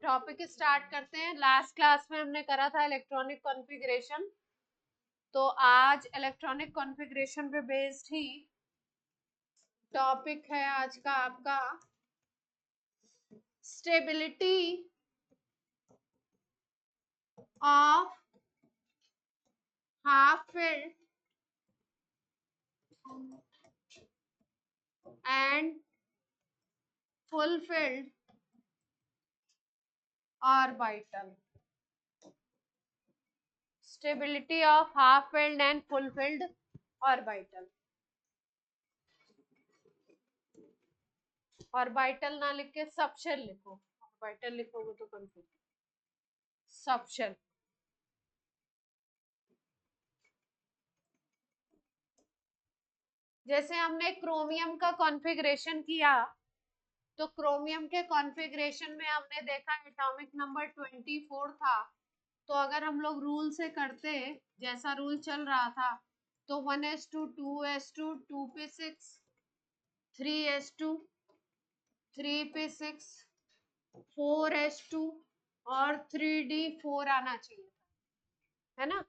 Topic start करते हैं। Last class में हमने करा था इलेक्ट्रॉनिक कॉन्फ़िगरेशन, तो आज इलेक्ट्रॉनिक कॉन्फ़िगरेशन पे बेस्ड ही टॉपिक है आज का आपका stability of half filled and full field orbital. Stability of half filled and full field orbital. Orbital ना लिख के सबशेल लिखो, ऑर्बिटल लिखोगे तो कंफ्यूज। सबशेल। जैसे हमने क्रोमियम का कॉन्फ़िगरेशन किया, तो क्रोमियम के कॉन्फ़िगरेशन में हमने देखा एटॉमिक नंबर 24 था। तो अगर हम लोग रूल से करते, जैसा रूल चल रहा था, तो 1s2 2s2 2p6 3s2 3p6 4s2 और 3d4 आना चाहिए, है ना।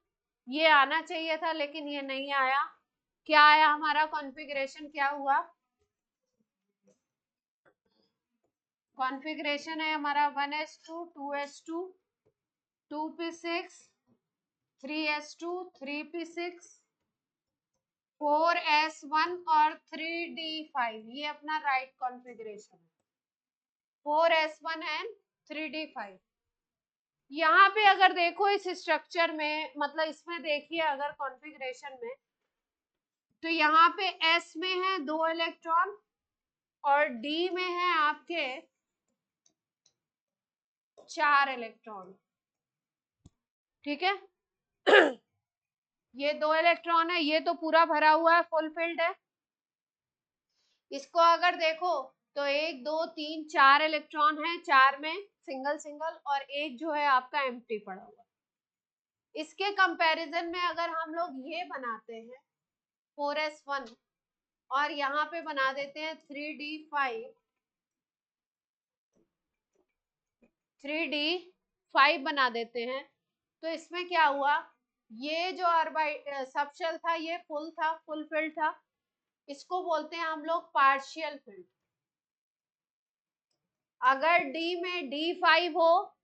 ये आना चाहिए था लेकिन ये नहीं आया। क्या आया हमारा कॉन्फ़िगरेशन, क्या हुआ कॉन्फ़िगरेशन है हमारा 1s2 2s2 2p6 3s2 3p6 4s1 और 3d5। ये अपना राइट कॉन्फ़िगरेशन है, 4s1 एंड 3d5। यहाँ पे अगर देखो इस स्ट्रक्चर में, मतलब इसमें देखिए अगर कॉन्फ़िगरेशन में, तो यहाँ पे s में है 2 इलेक्ट्रॉन और d में है आपके 4 इलेक्ट्रॉन, ठीक है। ये 2 इलेक्ट्रॉन है, ये तो पूरा भरा हुआ है, फुल फिल्ड है। इसको अगर देखो तो 1 2 3 4 इलेक्ट्रॉन है, 4 में सिंगल सिंगल और एक जो है आपका एम्प्टी पड़ा हुआ। इसके कंपैरिजन में अगर हम लोग ये बनाते हैं 4s1 और यहाँ पे बना देते हैं 3d5 बना देते हैं, तो इसमें क्या हुआ, ये जो सबशेल था ये फुल था, फुल फिल्ड था। इसको बोलते हैं हम लोग पार्शियल फिल्ड। अगर D में D5 हो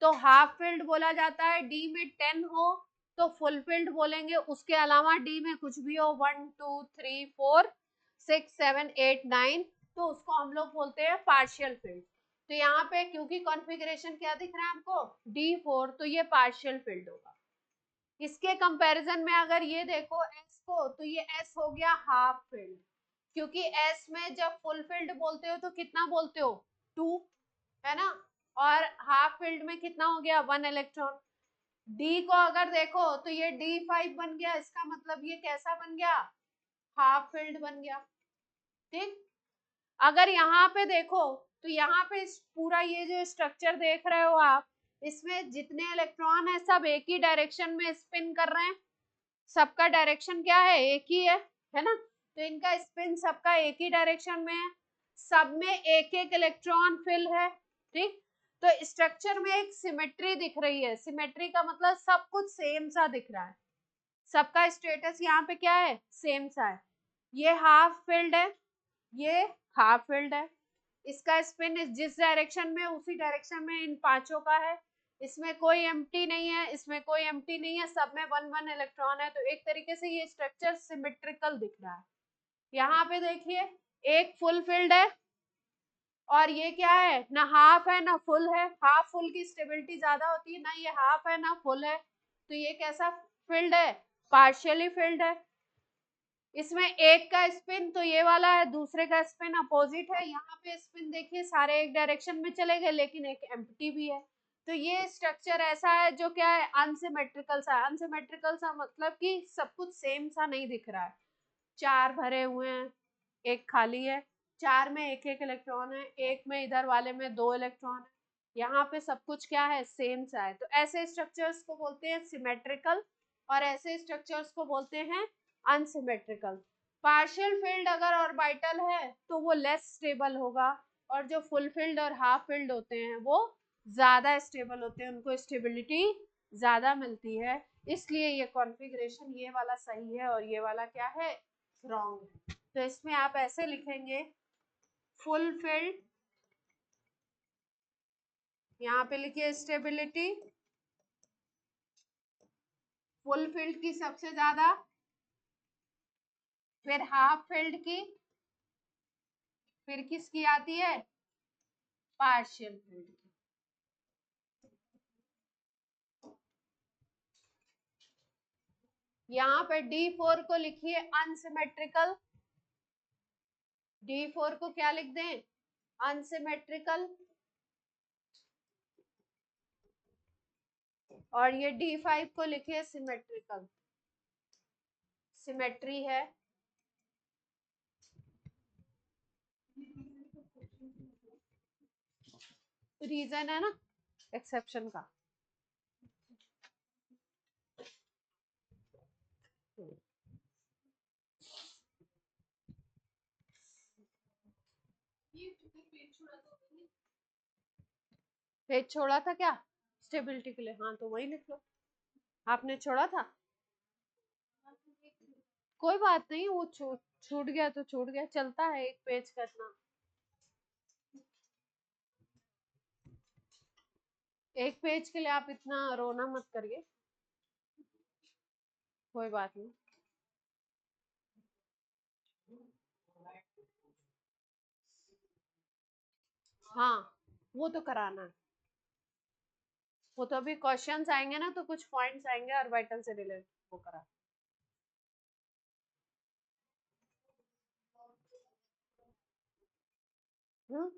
तो हाफ फिल्ड बोला जाता है, D में 10 हो तो फुल फिल्ड बोलेंगे। उसके अलावा D में कुछ भी हो 1 2 3 4 6 7 8 9 तो उसको हम लोग बोलते हैं पार्शियल फिल्ड। तो यहाँ पे क्योंकि कॉन्फ़िगरेशन क्या दिख रहा है हमको D4, तो ये पार्शियल फिल्ड होगा। इसके कंपैरिजन में अगर ये देखो S को, तो ये S हो गया हाफ फिल्ड, क्योंकि S में जब फुल फिल्ड बोलते हो तो कितना बोलते हो 2, है ना। और हाफ फील्ड में कितना हो गया 1 इलेक्ट्रॉन। डी को अगर देखो तो ये D5 बन गया, इसका मतलब ये कैसा बन गया, हाफ फील्ड बन गया, ठीक। अगर यहाँ पे देखो तो यहाँ पे पूरा ये जो स्ट्रक्चर देख रहे हो आप, इसमें जितने इलेक्ट्रॉन है सब एक ही डायरेक्शन में स्पिन कर रहे हैं। सबका डायरेक्शन क्या है, एक ही है ना। तो इनका स्पिन सबका एक ही डायरेक्शन में है, सब में एक एक इलेक्ट्रॉन फिल है, ठीक। तो स्ट्रक्चर में एक सिमेट्री दिख रही है। सिमेट्री का मतलब सब कुछ सेम सा दिख रहा है, सबका स्टेटस यहाँ पे क्या है, सेम सा है। ये हाफ फिल्ड है, ये हाफ फिल्ड है। इसका स्पिन इस जिस डायरेक्शन में उसी डायरेक्शन में इन पांचों का है। इसमें कोई एम्प्टी नहीं है, इसमें कोई एम्प्टी नहीं है, सब में 1 1 इलेक्ट्रॉन है। तो एक तरीके से ये स्ट्रक्चर सिमेट्रिकल दिख रहा है। यहाँ पे देखिए एक फुल फिल्ड है और ये क्या है, ना हाफ है ना फुल है। हाफ फुल की स्टेबिलिटी ज्यादा होती है, ना ये हाफ है ना फुल है। तो ये कैसा फिल्ड है, पार्शियली फिल्ड है। इसमें एक का स्पिन तो ये वाला है, दूसरे का स्पिन अपोजिट है। यहाँ पे स्पिन देखिए सारे एक डायरेक्शन में चले गए लेकिन एक एम्प्टी भी है। तो ये स्ट्रक्चर ऐसा है जो क्या है, अनसिमेट्रिकल सा। अनसिमेट्रिकल सा मतलब कि सब कुछ सेम सा नहीं दिख रहा है। 4 भरे हुए हैं, एक खाली है, 4 में एक एक इलेक्ट्रॉन है, एक में इधर वाले में 2 इलेक्ट्रॉन है। यहाँ पे सब कुछ क्या है, सेम सा है। तो ऐसे स्ट्रक्चर्स को बोलते हैं सिमेट्रिकल और ऐसे स्ट्रक्चर्स को बोलते हैं अनसिमेट्रिकल। पार्शियल फील्ड अगर ऑर्बिटल है तो वो लेस स्टेबल होगा, और जो फुल फील्ड और हाफ फील्ड होते हैं वो ज्यादा स्टेबल होते हैं, उनको स्टेबिलिटी ज्यादा मिलती है, इसलिए ये कॉन्फ़िगरेशन ये वाला सही है और ये वाला क्या है, रॉन्ग है। तो इसमें आप ऐसे लिखेंगे फुलफिल्ड, यहाँ पे लिखिए स्टेबिलिटी, फुलफिल्ड की सबसे ज्यादा, फिर हाफ फिल्ड की, फिर किसकी आती है, पार्शियल फिल्ड की। यहाँ पे D4 को लिखिए अनसिमेट्रिकल, D4 को क्या लिख दें, अनसिमेट्रिकल, और ये D5 को लिखिए सिमेट्रिकल, सिमेट्री है। रीजन है ना एक्सेप्शन का। पेज छोड़ा था क्या स्टेबिलिटी के लिए, हाँ तो वही लिख लो, आपने छोड़ा था, कोई बात नहीं, वो छूट गया तो छूट गया, चलता है एक पेज करना, एक पेज के लिए आप इतना रोना मत करिए, कोई बात नहीं। हाँ वो तो कराना है, वो तो अभी क्वेश्चंस आएंगे ना, तो कुछ पॉइंट्स आएंगे ऑर्बिटल से रिलेटेड, वो करा। हम्म,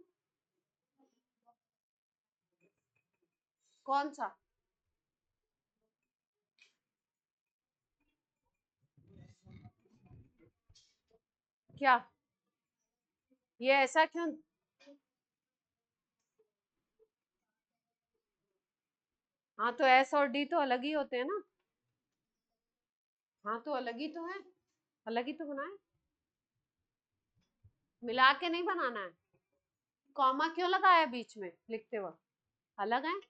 कौन सा, क्या, ये ऐसा क्यों, हाँ तो एस और डी तो अलग ही होते हैं ना, हाँ तो अलग ही तो है, अलग ही तो बनाए, मिला के नहीं बनाना है, कॉमा क्यों लगाया बीच में लिखते वक्त, अलग है।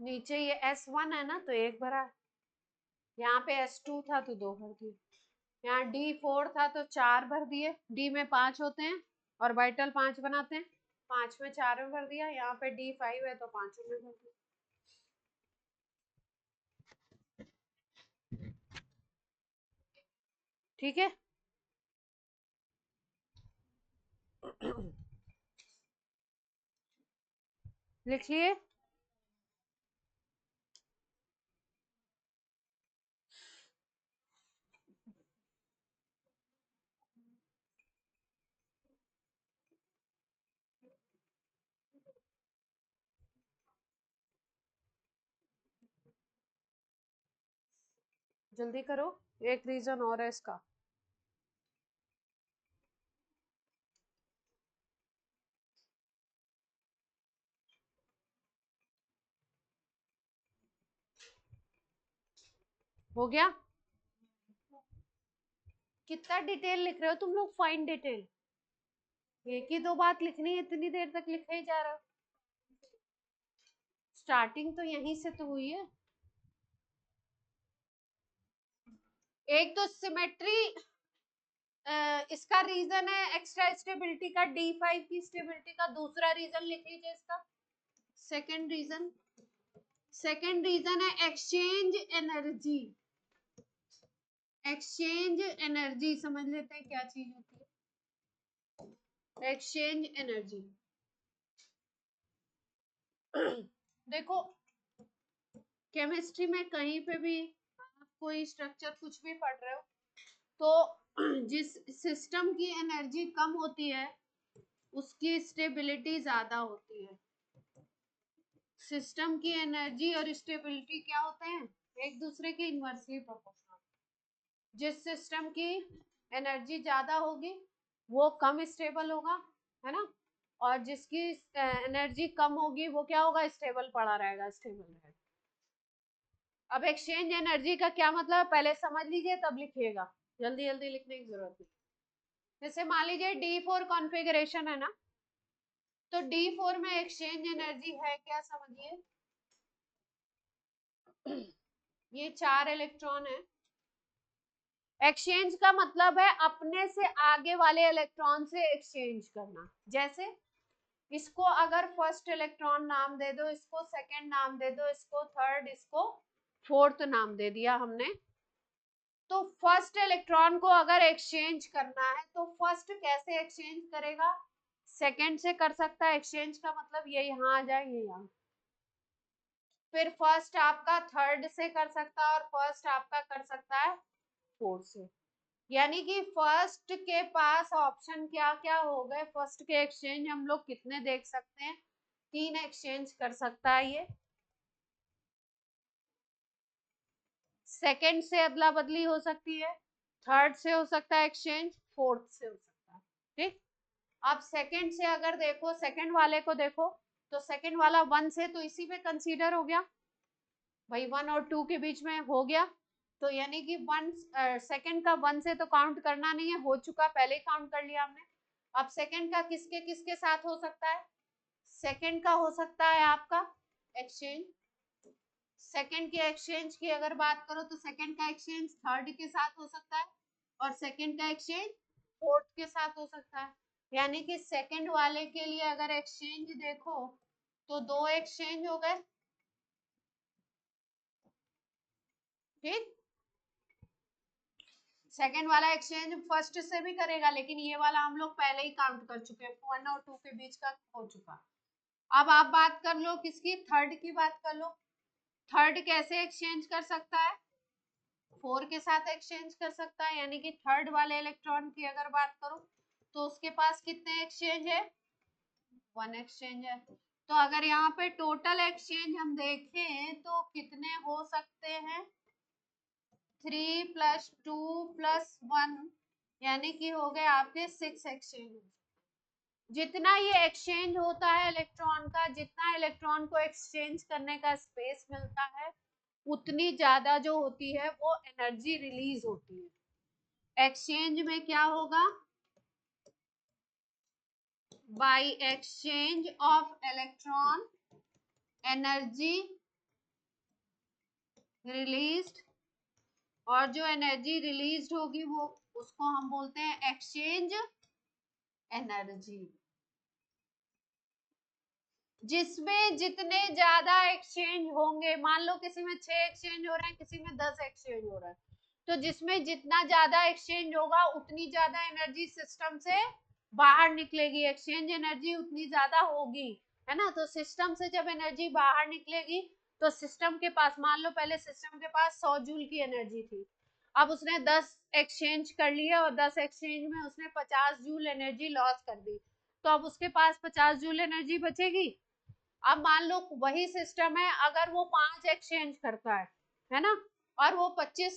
नीचे ये S1 है ना, तो एक भरा, यहाँ पे S2 था तो दो भर दिए, यहाँ D4 था तो चार भर दिए, D में 5 होते हैं और ऑर्बिटल 5 बनाते हैं, 5 में 4 में भर दिया, यहाँ पे D5 है तो 5 में भर दिया। ठीक है लिखिए, जल्दी करो, एक रीजन और है इसका, हो गया, कितना डिटेल लिख रहे हो तुम लोग, फाइन डिटेल, एक ही दो बात लिखनी है, इतनी देर तक लिखे ही जा रहे हो, स्टार्टिंग तो यहीं से तो हुई है। एक तो सिमेट्री, इसका रीजन है एक्स्ट्रा स्टेबिलिटी का, D5 की स्टेबिलिटी का, दूसरा रीजन लिख लीजिए इसका, सेकंड रीजन, सेकंड रीजन है एक्सचेंज एनर्जी, एक्सचेंज एनर्जी समझ लेते हैं क्या चीज होती है। एक्सचेंज एनर्जी देखो केमिस्ट्री में कहीं पे भी आप कोई स्ट्रक्चर कुछ भी पढ़ रहे हो तो जिस सिस्टम की एनर्जी कम होती है उसकी स्टेबिलिटी ज्यादा होती है। सिस्टम की एनर्जी और स्टेबिलिटी क्या होते हैं, एक दूसरे के इनवर्सली प्रोपोर्शनल। जिस सिस्टम की एनर्जी ज्यादा होगी वो कम स्टेबल होगा, है ना, और जिसकी एनर्जी कम होगी वो क्या होगा, स्टेबल पड़ा रहेगा, स्टेबल रहेगा। अब एक्सचेंज एनर्जी का क्या मतलब पहले समझ लीजिए तब लिखिएगा, जल्दी जल्दी लिखने की जरूरत नहीं। जैसे मान लीजिए D4 कॉन्फ़िगरेशन है ना, तो D4 में एक्सचेंज एनर्जी है क्या समझिए, ये 4 इलेक्ट्रॉन है। एक्सचेंज का मतलब है अपने से आगे वाले इलेक्ट्रॉन से एक्सचेंज करना। जैसे इसको अगर फर्स्ट इलेक्ट्रॉन नाम दे दो, इसको सेकंड नाम दे दो, इसको थर्ड, इसको फोर्थ नाम दे दिया हमने, तो फर्स्ट इलेक्ट्रॉन को अगर एक्सचेंज करना है तो फर्स्ट कैसे एक्सचेंज करेगा, सेकंड से कर सकता है। एक्सचेंज का मतलब ये यहाँ आ जाए, ये यहाँ, फिर फर्स्ट आपका थर्ड से कर सकता है और फर्स्ट आपका कर सकता है फोर्थ से। यानी कि फर्स्ट के पास ऑप्शन क्या क्या हो गए, फर्स्ट के एक्सचेंज हम लोग कितने देख सकते हैं, 3 एक्सचेंज कर सकता है ये। सेकंड से अदला बदली हो सकती है, थर्ड से हो सकता है एक्सचेंज, फोर्थ से हो सकता है। ठीक, आप सेकंड से अगर देखो, सेकंड वाले को देखो, तो सेकंड वाला 1 से तो इसी पे कंसीडर हो गया भाई, 1 और 2 के बीच में हो गया, तो यानी कि 1 सेकंड का 1 से तो काउंट करना नहीं है, हो चुका, पहले ही काउंट कर लिया हमने। अब सेकंड का किसके किसके साथ हो सकता है, सेकंड का हो सकता है आपका एक्सचेंज, सेकंड के एक्सचेंज की अगर बात करो तो सेकंड का एक्सचेंज थर्ड के साथ हो सकता है और सेकंड का एक्सचेंज फोर्थ के साथ हो सकता है। यानी कि सेकंड वाले के लिए अगर एक्सचेंज देखो तो 2 एक्सचेंज हो गए। ठीक, सेकंड वाला एक्सचेंज फर्स्ट से भी करेगा, लेकिन ये वाला हम लोग पहले ही काउंट कर चुके हैं, 1 और 2 के बीच का हो चुका। अब आप बात कर लो किसकी, थर्ड की बात कर लो। थर्ड कैसे एक्सचेंज कर सकता है, 4 के साथ एक्सचेंज कर सकता है। यानी कि थर्ड वाले इलेक्ट्रॉन की अगर बात करो तो उसके पास कितने एक्सचेंज है, 1 एक्सचेंज है। तो अगर यहाँ पे टोटल एक्सचेंज हम देखें तो कितने हो सकते हैं, 3 + 2 + 1, यानी कि हो गए आपके 6 एक्सचेंज। जितना ये एक्सचेंज होता है इलेक्ट्रॉन का, जितना इलेक्ट्रॉन को एक्सचेंज करने का स्पेस मिलता है उतनी ज्यादा जो होती है वो एनर्जी रिलीज होती है। एक्सचेंज में क्या होगा, by exchange of electron energy released, और जो एनर्जी रिलीज होगी वो उसको हम बोलते हैं एक्सचेंज एनर्जी। जिसमें जितने ज्यादा एक्सचेंज होंगे, मान लो किसी में 6 एक्सचेंज हो रहे हैं, किसी में 10 एक्सचेंज हो रहा है, तो जिसमें जितना ज्यादा एक्सचेंज होगा उतनी ज्यादा एनर्जी सिस्टम से बाहर निकलेगी, एक्सचेंज एनर्जी उतनी ज्यादा होगी, है ना। तो सिस्टम से जब एनर्जी बाहर निकलेगी तो सिस्टम के पास, मान लो पहले सिस्टम के पास 100 जूल की एनर्जी थी, अब उसने 10 एक्सचेंज कर लिया और 10 एक्सचेंज में उसने 50 जूल एनर्जी लॉस कर दी, तो अब उसके पास 50 जूल एनर्जी बचेगी। अब मान लो वही सिस्टम है, अगर वो 5 एक्सचेंज करता है ना, और वो 25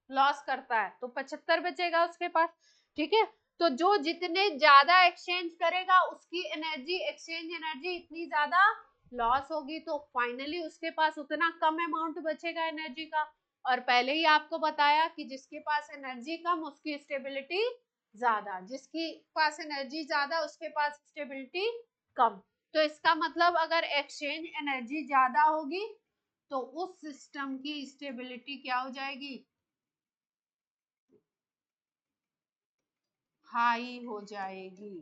लॉस करता है तो 75 बचेगा उसके पास। ठीक है, तो जो जितने ज्यादा एक्सचेंज करेगा उसकी एनर्जी, एक्सचेंज एनर्जी इतनी ज्यादा लॉस होगी, तो फाइनली उसके पास उतना कम अमाउंट बचेगा एनर्जी का। और पहले ही आपको बताया कि जिसके पास एनर्जी कम उसकी स्टेबिलिटी ज्यादा, जिसके पास एनर्जी ज्यादा उसके पास स्टेबिलिटी कम। तो इसका मतलब अगर एक्सचेंज एनर्जी ज्यादा होगी तो उस सिस्टम की स्टेबिलिटी क्या हो जाएगी, हाई हो जाएगी,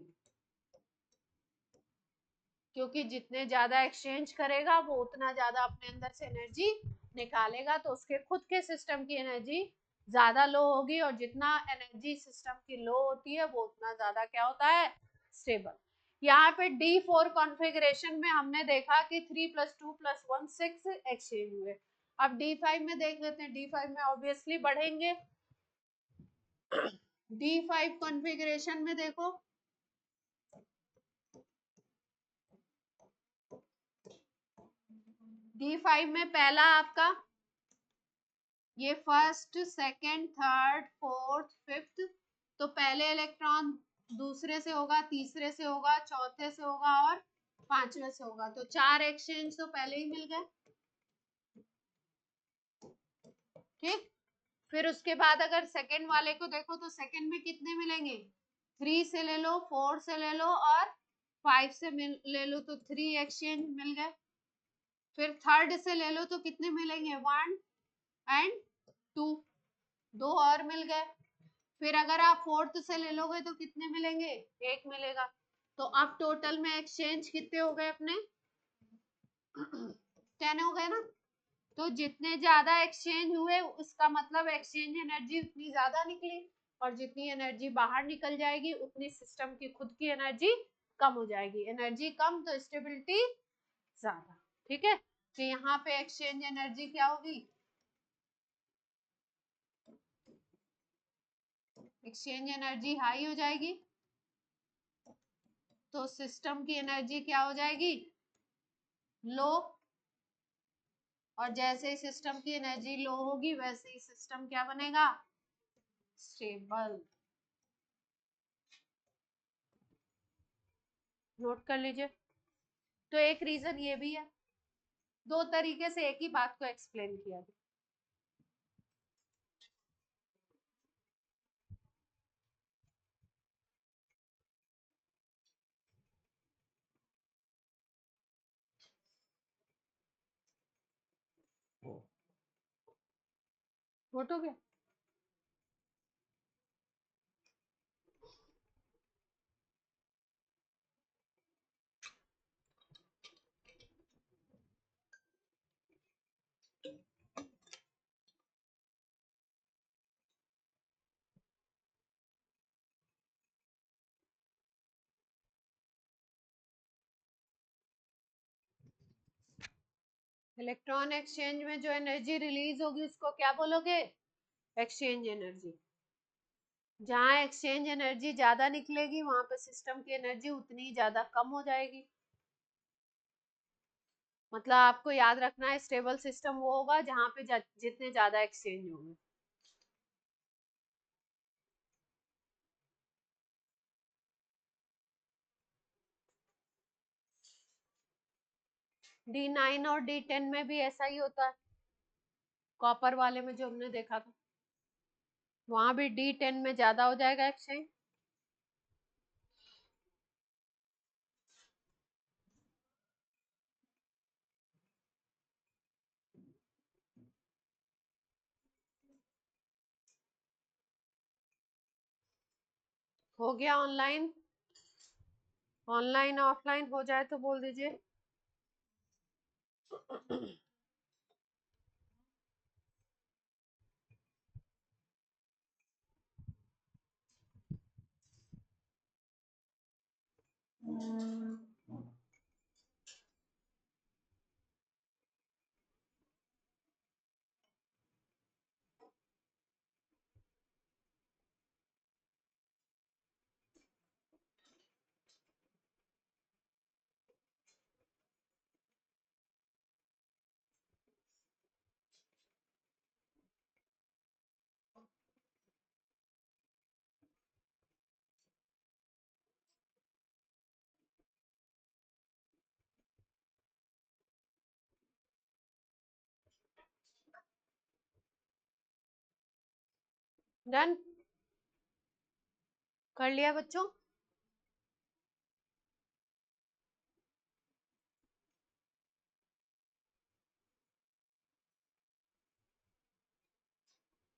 क्योंकि जितने ज्यादा एक्सचेंज करेगा वो उतना ज्यादा अपने अंदर से एनर्जी निकालेगा, तो उसके खुद के सिस्टम की एनर्जी ज्यादा लो होगी, और जितना एनर्जी सिस्टम की लो होती है वो उतना ज्यादा क्या होता है, स्टेबल। यहाँ पे D4 कॉन्फ़िगरेशन में हमने देखा कि 3+2+1 6 एक्सचेंज हुए। अब D5 में देख लेते हैं, D5 में ऑब्वियसली बढ़ेंगे। D5 कॉन्फ़िगरेशन में देखो, D5 में पहला आपका ये first second third fourth fifth, तो पहले इलेक्ट्रॉन दूसरे से होगा, तीसरे से होगा, चौथे से होगा और पांचवे से होगा, तो 4 एक्सचेंज तो पहले ही मिल गए। ठीक, फिर उसके बाद अगर सेकंड वाले को देखो तो सेकंड में कितने मिलेंगे, 3 से ले लो, 4 से ले लो और 5 से ले लो, तो 3 एक्सचेंज मिल गए। फिर थर्ड से ले लो तो कितने मिलेंगे, 1 एंड 2, दो और मिल गए। फिर अगर आप फोर्थ से ले लोगे तो कितने मिलेंगे, एक मिलेगा। तो अब टोटल में एक्सचेंज कितने हो गए अपने, 10 हो गए ना। तो जितने ज्यादा एक्सचेंज हुए उसका मतलब एक्सचेंज एनर्जी उतनी ज्यादा निकली, और जितनी एनर्जी बाहर निकल जाएगी उतनी सिस्टम की खुद की एनर्जी कम हो जाएगी। एनर्जी कम तो स्टेबिलिटी ज्यादा। ठीक है, तो यहाँ पे एक्सचेंज एनर्जी क्या होगी, एक्सचेंज एनर्जी हाई हो जाएगी, तो सिस्टम की एनर्जी क्या हो जाएगी, लो। और जैसे ही सिस्टम की एनर्जी लो होगी वैसे ही सिस्टम क्या बनेगा, स्टेबल। नोट कर लीजिए। तो एक रीजन ये भी है, दो तरीके से एक ही बात को एक्सप्लेन किया। नोट हो गया। इलेक्ट्रॉन एक्सचेंज में जो एनर्जी रिलीज होगी उसको क्या बोलोगे, एक्सचेंज एनर्जी। जहां एक्सचेंज एनर्जी ज्यादा निकलेगी वहां पे सिस्टम की एनर्जी उतनी ज्यादा कम हो जाएगी। मतलब आपको याद रखना है, स्टेबल सिस्टम वो होगा जहां पे जितने ज्यादा एक्सचेंज होंगे। D9 और D10 में भी ऐसा ही होता है, कॉपर वाले में जो हमने देखा था वहां भी D10 में ज्यादा हो जाएगा एक्सचेंज। हो गया ऑनलाइन, ऑनलाइन ऑफलाइन हो जाए तो बोल दीजिए। डन कर लिया बच्चों।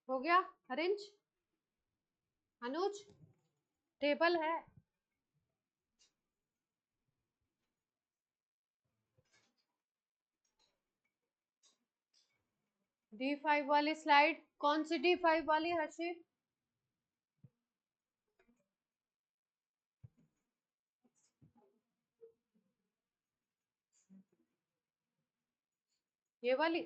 हो गया अरेंज, अनुज टेबल है। D5 वाली स्लाइड कौन सी D5 वाली हर्षित? ये वाली?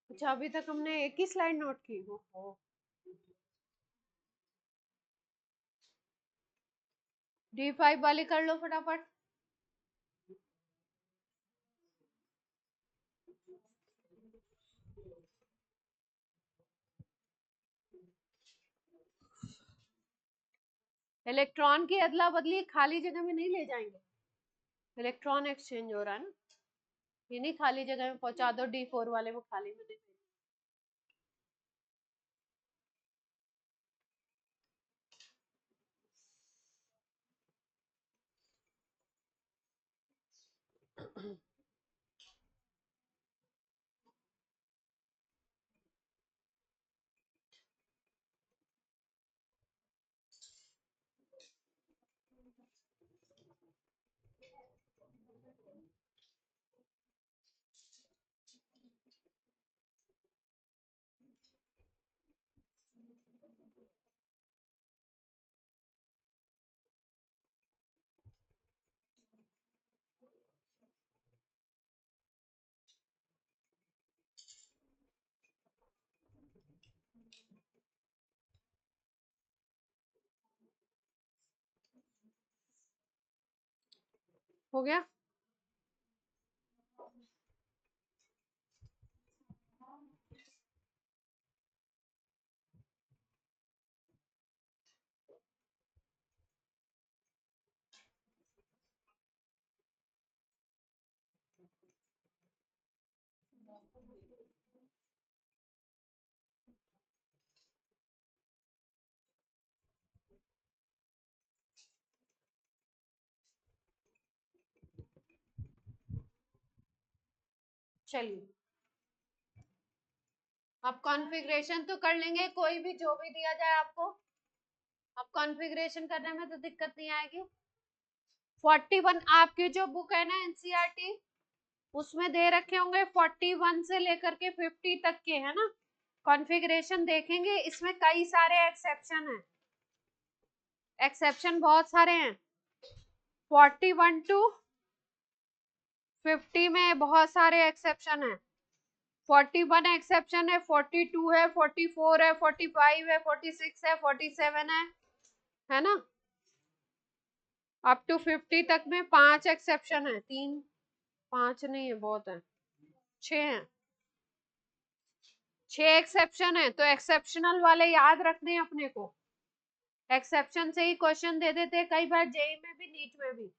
अच्छा, अभी तक हमने एक ही स्लाइड नोट की। D5 वाली कर लो फटाफट। इलेक्ट्रॉन की अदला बदली खाली जगह में नहीं ले जाएंगे, इलेक्ट्रॉन एक्सचेंज हो रहा है ना, ये नहीं खाली जगह में पहुंचा दो, D4 वाले को खाली में नहीं। हो गया? चलिए, अब कॉन्फ़िगरेशन तो कर लेंगे, कोई भी जो भी दिया जाए आपको, अब कॉन्फ़िगरेशन करने में तो दिक्कत नहीं आएगी। 41 आपकी जो बुक है ना एनसीईआरटी, उसमें दे रखे होंगे 41 से लेकर के 50 तक के, है ना। कॉन्फ़िगरेशन देखेंगे, इसमें कई सारे एक्सेप्शन हैं, एक्सेप्शन बहुत सारे हैं। 41 टू 50 में बहुत सारे एक्सेप्शन हैं। 41 एक्सेप्शन है, 42 है, 44 है, 45 है, 46 है, 47 है ना। अप टू 50 तक में 5 एक्सेप्शन है, 3, 5 नहीं है, बहुत है, 6 है, 6 एक्सेप्शन है। तो एक्सेप्शनल वाले याद रखने हैं अपने को, एक्सेप्शन से ही क्वेश्चन दे देते हैं कई बार जेई में भी, नीट में भी।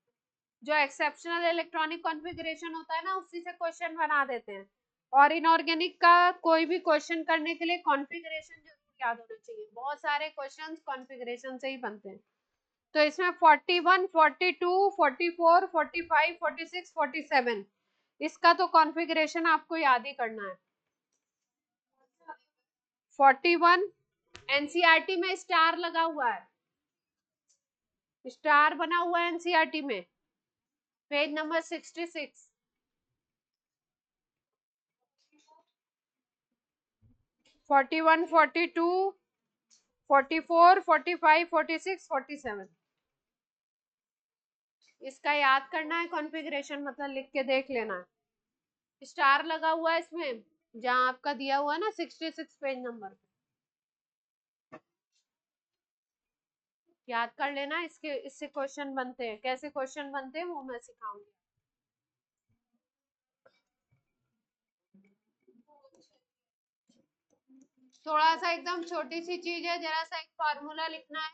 जो एक्सेप्शनल इलेक्ट्रॉनिक कॉन्फ़िगरेशन होता है ना, उसी से क्वेश्चन बना देते हैं। और इनऑर्गेनिक का कोई भी क्वेश्चन करने के लिए कॉन्फ़िगरेशन जरूर याद होना चाहिए, बहुत सारे क्वेश्चंस कॉन्फ़िगरेशन से ही बनते हैं। तो इसमें 41, 42, 44, 45, 46, 47, इसका तो कॉन्फ़िगरेशन आपको याद ही करना है। 41 एनसीईआरटी में स्टार लगा हुआ है, स्टार बना हुआ है एनसीईआरटी में, पेज नंबर 66। 41, 42, 44, 45, 46, 47, इसका याद करना है कॉन्फ़िगरेशन, मतलब लिख के देख लेना है। स्टार लगा हुआ है इसमें, जहां आपका दिया हुआ है ना 66 पेज नंबर, याद कर लेना। इसके इससे क्वेश्चन बनते हैं, कैसे क्वेश्चन बनते हैं वो मैं सिखाऊंगी। थोड़ा सा एकदम छोटी सी चीज है, जरा सा एक फॉर्मूला लिखना है,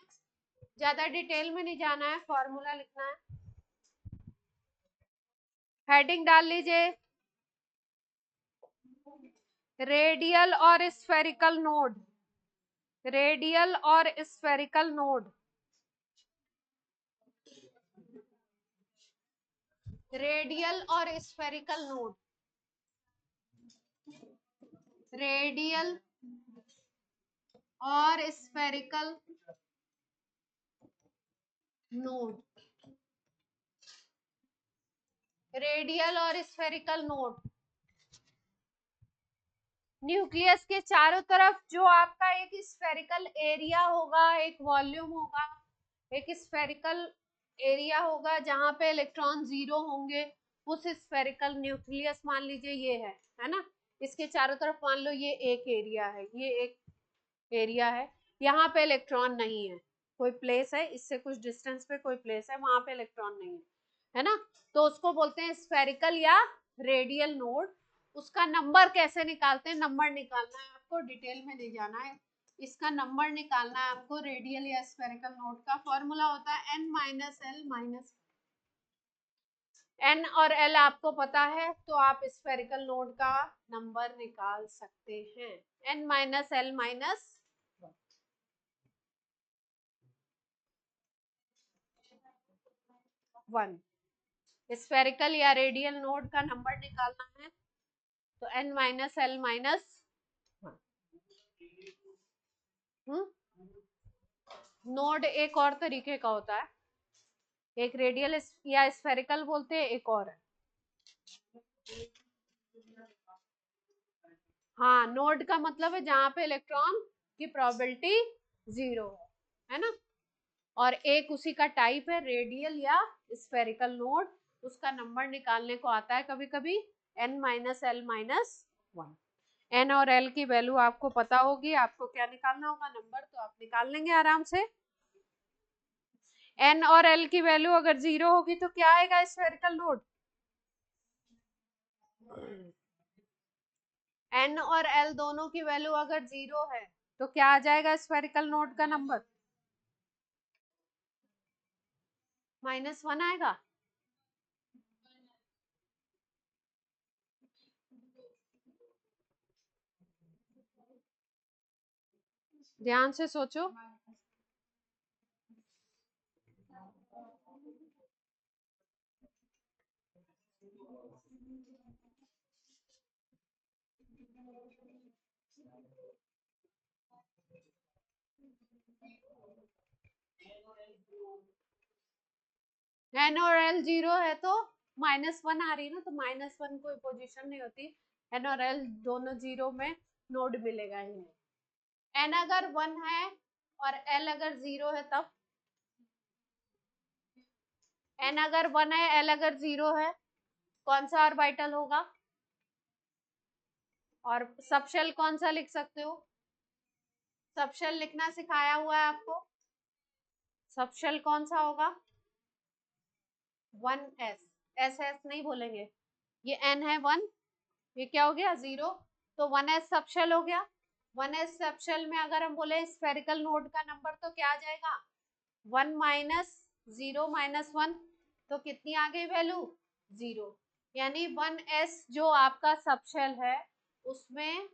ज्यादा डिटेल में नहीं जाना है, फॉर्मूला लिखना है। हेडिंग डाल लीजिए, रेडियल और स्फेरिकल नोड, रेडियल और स्फेरिकल नोड, रेडियल और स्फेरिकल नोड, रेडियल और स्फेरिकल नोड। रेडियल और स्फेरिकल नोड, न्यूक्लियस के चारों तरफ जो आपका एक स्फेरिकल एरिया होगा, एक वॉल्यूम होगा, एक स्फेरिकल एरिया होगा जहां पे इलेक्ट्रॉन जीरो होंगे, उस स्फेरिकल न्यूक्लियस मान लीजिए ये है ना, इसके चारों तरफ मान लो ये एक एरिया है, ये एक एरिया है, यहाँ पे इलेक्ट्रॉन नहीं है, कोई प्लेस है, इससे कुछ डिस्टेंस पे कोई प्लेस है, वहां पे इलेक्ट्रॉन नहीं है ना, तो उसको बोलते हैं स्फेरिकल या रेडियल नोड। उसका नंबर कैसे निकालते हैं, नंबर निकालना है आपको, डिटेल में नहीं जाना है, इसका नंबर निकालना है आपको। रेडियल या स्फेरिकल नोड का फॉर्मूला होता है n minus L minus, n और l आपको पता है, तो आप स्फेरिकल नोड का नंबर निकाल सकते हैं, n minus L minus 1। Spherical या रेडियल नोड का नंबर निकालना है तो n minus L minus 1। Node एक और तरीके का होता है, एक रेडियल या स्फेरिकल बोलते हैं, एक और है, हाँ नोड का मतलब है जहां पे इलेक्ट्रॉन की प्रोबेबिलिटी 0 है ना, और एक उसी का टाइप है रेडियल या स्फेरिकल नोड, उसका नंबर निकालने को आता है कभी कभी n minus L minus 1। n और l की वैल्यू आपको पता होगी, आपको क्या निकालना होगा, नंबर, तो आप निकाल लेंगे आराम से। n और l की वैल्यू अगर 0 होगी तो क्या आएगा स्फेरिकल नोड, n और l दोनों की वैल्यू अगर 0 है तो क्या आ जाएगा स्फेरिकल नोड का नंबर, -1 आएगा। ध्यान से सोचो, n और l 0 है तो -1 आ रही है ना, तो -1 कोई पोजीशन नहीं होती, n और l दोनों 0 में नोड मिलेगा ही नहीं। n अगर 1 है और l अगर 0 है तब, n अगर 1 है l अगर 0 है, कौन सा ऑर्बिटल होगा, और सबशेल कौन सा लिख सकते हो, सबशेल लिखना सिखाया हुआ है आपको, सबशेल कौन सा होगा, 1s, एस एस नहीं बोलेंगे, ये n है 1, ये क्या हो गया 0, तो 1s सबशेल हो गया। 1s सबशेल में अगर हम बोले स्फेरिकल नोड का नंबर तो क्या आ जाएगा, 1 माइनस 0 माइनस 1, तो कितनी आ गई वैल्यू, 0, यानी 1s जो आपका सबशेल है उसमें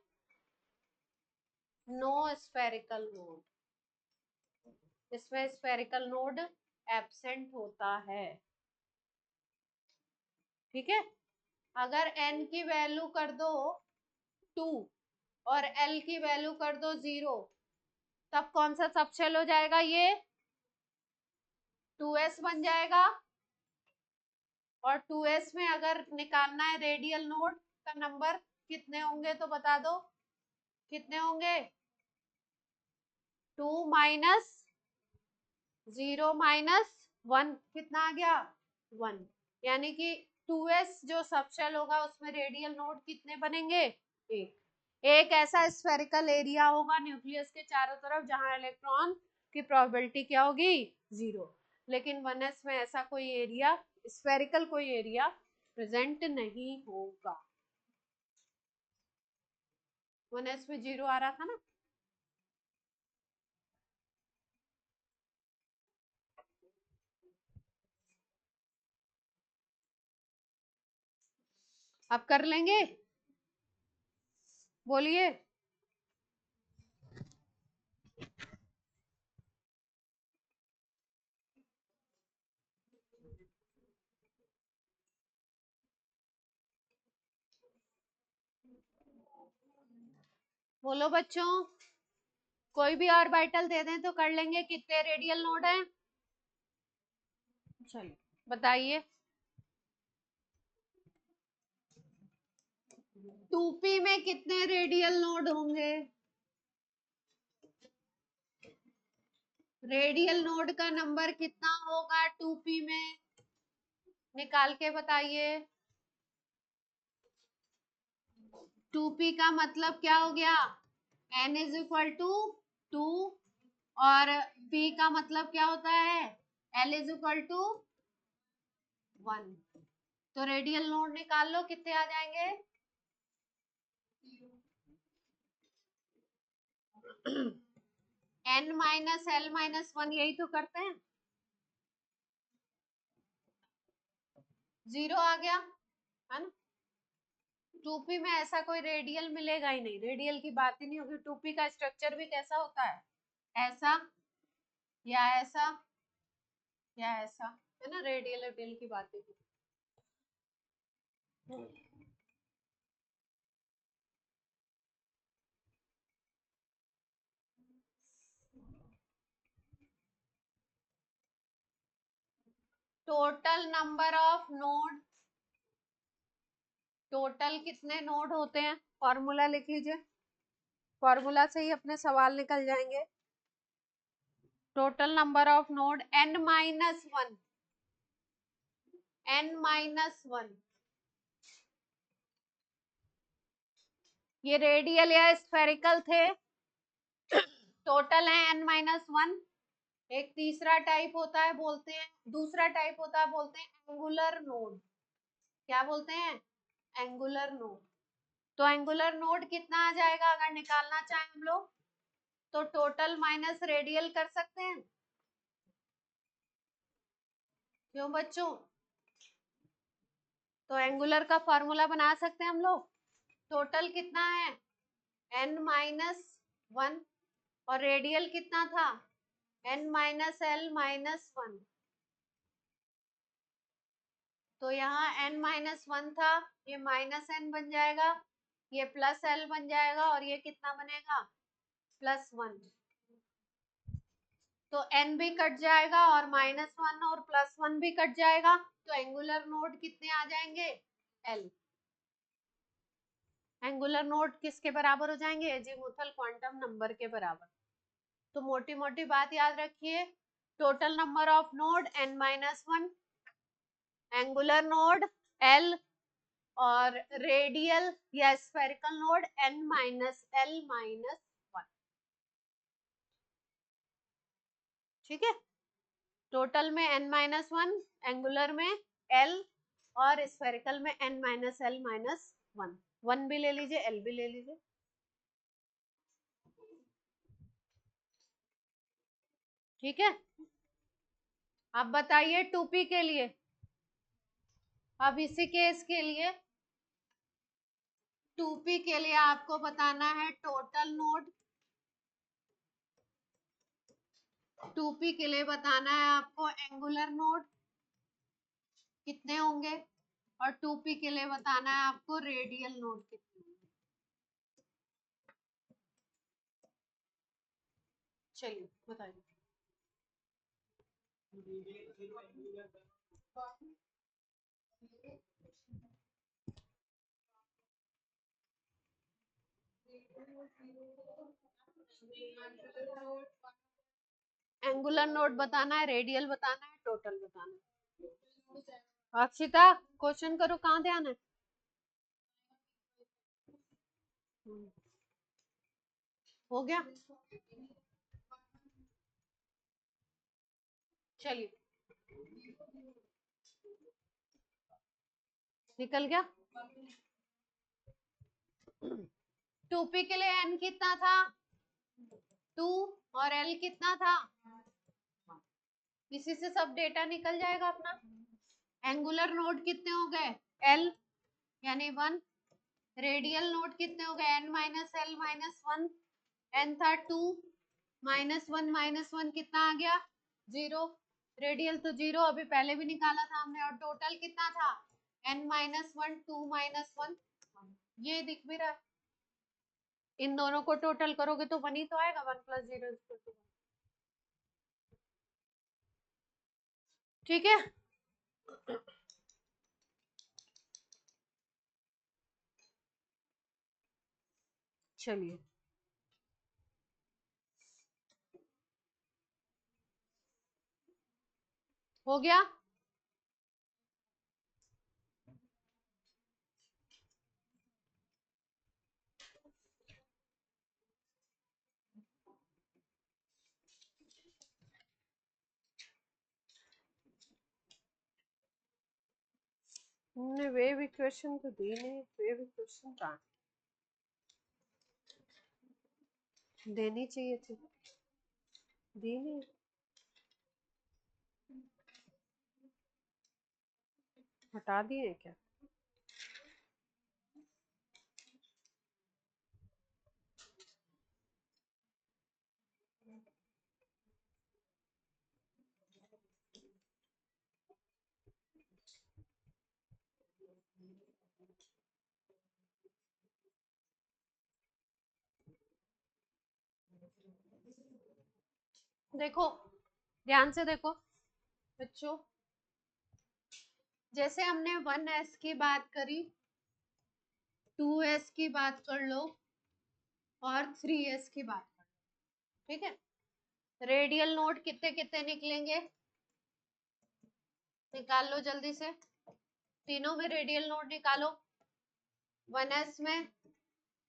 नो स्फेरिकल नोड, इसमें स्फेरिकल नोड एब्सेंट होता है, ठीक है। अगर n की वैल्यू कर दो 2 और l की वैल्यू कर दो 0, तब कौन सा सबशेल हो जाएगा, ये 2s बन जाएगा, और 2s में अगर निकालना है रेडियल नोड का नंबर कितने होंगे तो बता दो, कितने होंगे, 2 माइनस 0 माइनस 1, कितना आ गया 1, यानी कि 2s जो सबशेल होगा उसमें रेडियल नोड कितने बनेंगे, एक ऐसा स्फेरिकल एरिया होगा न्यूक्लियस के चारों तरफ जहां इलेक्ट्रॉन की प्रोबेबिलिटी क्या होगी 0, लेकिन 1s में ऐसा कोई एरिया, स्फेरिकल कोई एरिया प्रेजेंट नहीं होगा। 1s में 0 आ रहा था ना, अब कर लेंगे, बोलिए। बोलो बच्चों, कोई भी ऑर्बिटल दे दें तो कर लेंगे, कितने रेडियल नोड हैं, चलिए बताइए। 2p में कितने रेडियल नोड होंगे? रेडियल नोड का नंबर कितना होगा 2p में? निकाल के बताइए। 2p का मतलब क्या हो गया? n इज इक्वल टू 2 और p का मतलब क्या होता है? l is equal to 1। तो रेडियल नोड निकाल लो, कितने आ जाएंगे? n माइनस l माइनस 1, यही तो करते हैं। 0 आ गया है ना। 2p में ऐसा कोई रेडियल मिलेगा ही नहीं, रेडियल की बात ही नहीं होगी। 2p का स्ट्रक्चर भी कैसा होता है? ऐसा या ऐसा या ऐसा, है ना। रेडियल रेडियल की बात ही नहीं। Total number of node, total कितने नोड होते हैं? फॉर्मूला लिख लीजिए, फॉर्मूला से ही अपने सवाल निकल जाएंगे। Total number of node n minus 1, n minus 1। ये रेडियल या स्फेरिकल थे, टोटल है n माइनस 1। एक तीसरा टाइप होता है, बोलते हैं, दूसरा टाइप होता है, बोलते हैं एंगुलर नोड। क्या बोलते हैं? Angular node. तो एंगुलर नोड कितना आ जाएगा अगर निकालना चाहें हम लोग? तो टोटल माइनस रेडियल कर सकते हैं। क्यों बच्चों? तो एंगुलर का फॉर्मूला बना सकते हैं हम लोग। टोटल कितना है? n माइनस 1 और रेडियल कितना था? n minus l minus 1। तो यहाँ n माइनस 1 था, ये माइनस n बन जाएगा, ये प्लस l बन जाएगा और ये कितना बनेगा? प्लस 1। तो n भी कट जाएगा और माइनस 1 और प्लस 1 भी कट जाएगा। तो एंगुलर नोड कितने आ जाएंगे? l। एंगुलर नोड किसके बराबर हो जाएंगे? अजीमुथल क्वांटम नंबर के बराबर। तो मोटी मोटी बात याद रखिए, total number of node n minus 1, angular node l, और रेडियल या spherical node n minus l minus 1। ठीक है। टोटल में n माइनस 1, एंगुलर में l और स्फेरिकल में n माइनस l माइनस 1। 1 भी ले लीजिए, l भी ले लीजिए। ठीक है। अब बताइए 2p के लिए। अब इसी केस के लिए 2p के लिए आपको बताना है टोटल नोड। 2p के लिए बताना है आपको एंगुलर नोड कितने होंगे, और 2p के लिए बताना है आपको रेडियल नोड कितने होंगे। चलिए बताइए। एंगुलर नोड बताना है, रेडियल बताना है, टोटल बताना है। अक्षिता क्वेश्चन करो, कहाँ ध्यान है? हो गया। चलिए निकल गया। 2p के लिए n कितना था? 2 और l कितना था? इसी से सब डेटा निकल जाएगा अपना। एंगुलर नोड कितने हो गए? l यानी 1। रेडियल नोड कितने हो गए? n minus l minus 1। n था 2 माइनस 1 कितना आ गया? 0। रेडियल तो 0 अभी पहले भी निकाला था हमने। और टोटल कितना था? n minus 1 2 minus 1। ये दिख भी रहा है। इन दोनों को टोटल करोगे तो 1 ही तो आएगा, 1 प्लस 0। ठीक है। चलिए हो गया। हमने वेव इक्वेशन तो दी नहीं, वेव इक्वेशन कहाँ देनी चाहिए थी, दी नहीं। हटा दिए क्या? देखो ध्यान से देखो बच्चों, जैसे हमने 1s की बात करी, 2s की बात कर लो और 3s की बात कर लो, ठीक है। रेडियल नोड कितने कितने निकलेंगे, निकाल लो जल्दी से, तीनों में रेडियल नोड निकालो, 1s में,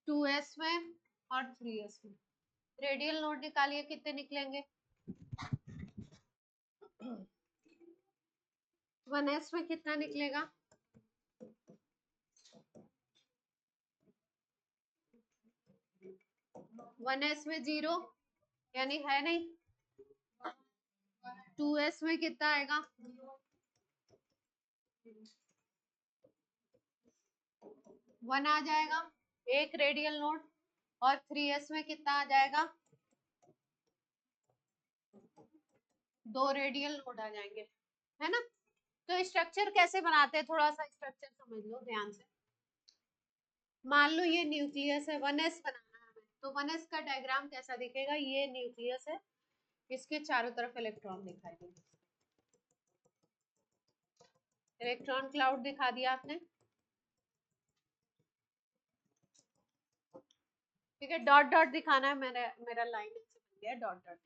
2s में और 3s में। रेडियल नोड निकालिए, कितने निकलेंगे। 1s में कितना निकलेगा, 1s में 0 यानी है नहीं, 2s में कितना आएगा, 1 आ जाएगा, एक रेडियल नोड, और 3s में कितना आ जाएगा, 2 रेडियल नोड आ जाएंगे, है ना। तो स्ट्रक्चर कैसे बनाते हैं, थोड़ा सा स्ट्रक्चर समझ लो ध्यान से। मान लो ये न्यूक्लियस है, 1s बनाना है हमें, तो 1s का डायग्राम कैसा दिखेगा, ये न्यूक्लियस है, इसके चारों तरफ इलेक्ट्रॉन दिखाई देंगे, इलेक्ट्रॉन क्लाउड दिखा दिया आपने, ठीक है। डॉट डॉट दिखाना है, मेरा लाइन ऐसे बन गया, डॉट डॉट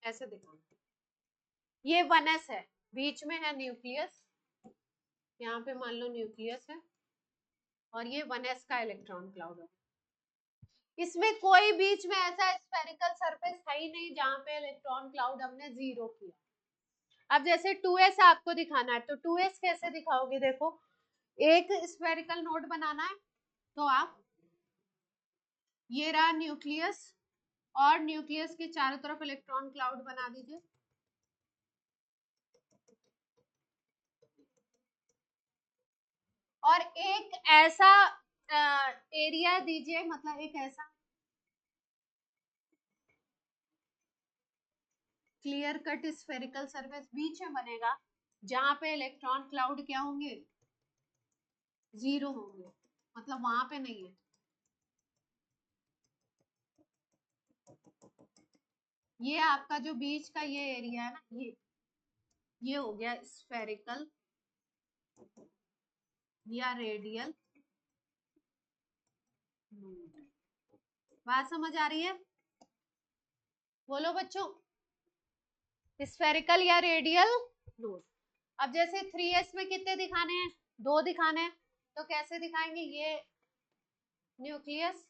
ऐसे दिखाना। ये 1s है, बीच में है न्यूक्लियस, यहाँ पे मान लो न्यूक्लियस है, और ये 1s का इलेक्ट्रॉन क्लाउड है। इसमें कोई बीच में ऐसा स्फेरिकल सरफेस है ही नहीं जहां पे इलेक्ट्रॉन क्लाउड हमने 0 किया। अब जैसे 2s आपको दिखाना है, तो 2s कैसे दिखाओगे, देखो एक स्फेरिकल नोड बनाना है, तो आप ये रहा न्यूक्लियस, और न्यूक्लियस के चारों तरफ इलेक्ट्रॉन क्लाउड बना दीजिए, और एक ऐसा एरिया दीजिए, मतलब एक ऐसा क्लियर कट स्फेरिकल सरफेस बीच में बनेगा जहां पे इलेक्ट्रॉन क्लाउड क्या होंगे, 0 होंगे, मतलब वहां पे नहीं है। ये आपका जो बीच का ये एरिया है ना, ये हो गया स्फेरिकल या रेडियल। बात समझ आ रही है, बोलो बच्चों, स्फेरिकल या रेडियल नोड। अब जैसे 3s में कितने दिखाने हैं, 2 दिखाने हैं, तो कैसे दिखाएंगे, ये न्यूक्लियस,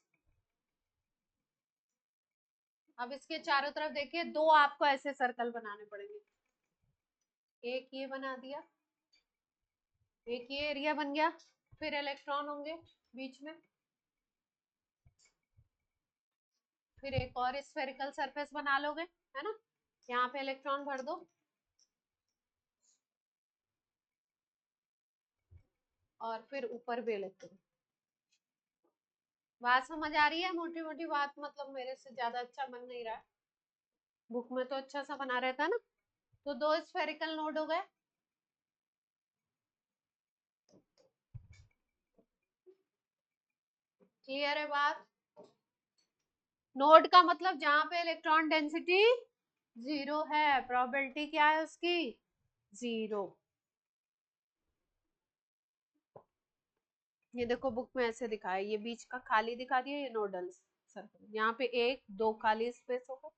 अब इसके चारों तरफ देखिए 2 आपको ऐसे सर्कल बनाने पड़ेंगे, एक ये बना दिया, एक ये एरिया बन गया, फिर इलेक्ट्रॉन होंगे बीच में, फिर एक और स्फेरिकल सरफेस बना लोगे, है ना, यहाँ पे इलेक्ट्रॉन भर दो, और फिर ऊपर भी इलेक्ट्रॉन। बात समझ आ रही है, मोटी मोटी बात, मतलब मेरे से ज्यादा अच्छा बन नहीं रहा है, बुक में तो अच्छा सा बना रहता है ना। तो 2 स्फेरिकल नोड हो गए, क्लियर है बात। नोड का मतलब जहां पे इलेक्ट्रॉन डेंसिटी 0 है, प्रोबेबिलिटी क्या है उसकी, 0। ये देखो बुक में ऐसे दिखाया, ये बीच का खाली दिखा दिया, ये नोडल सर्कल, यहाँ पे 1 2 खाली स्पेस होगा।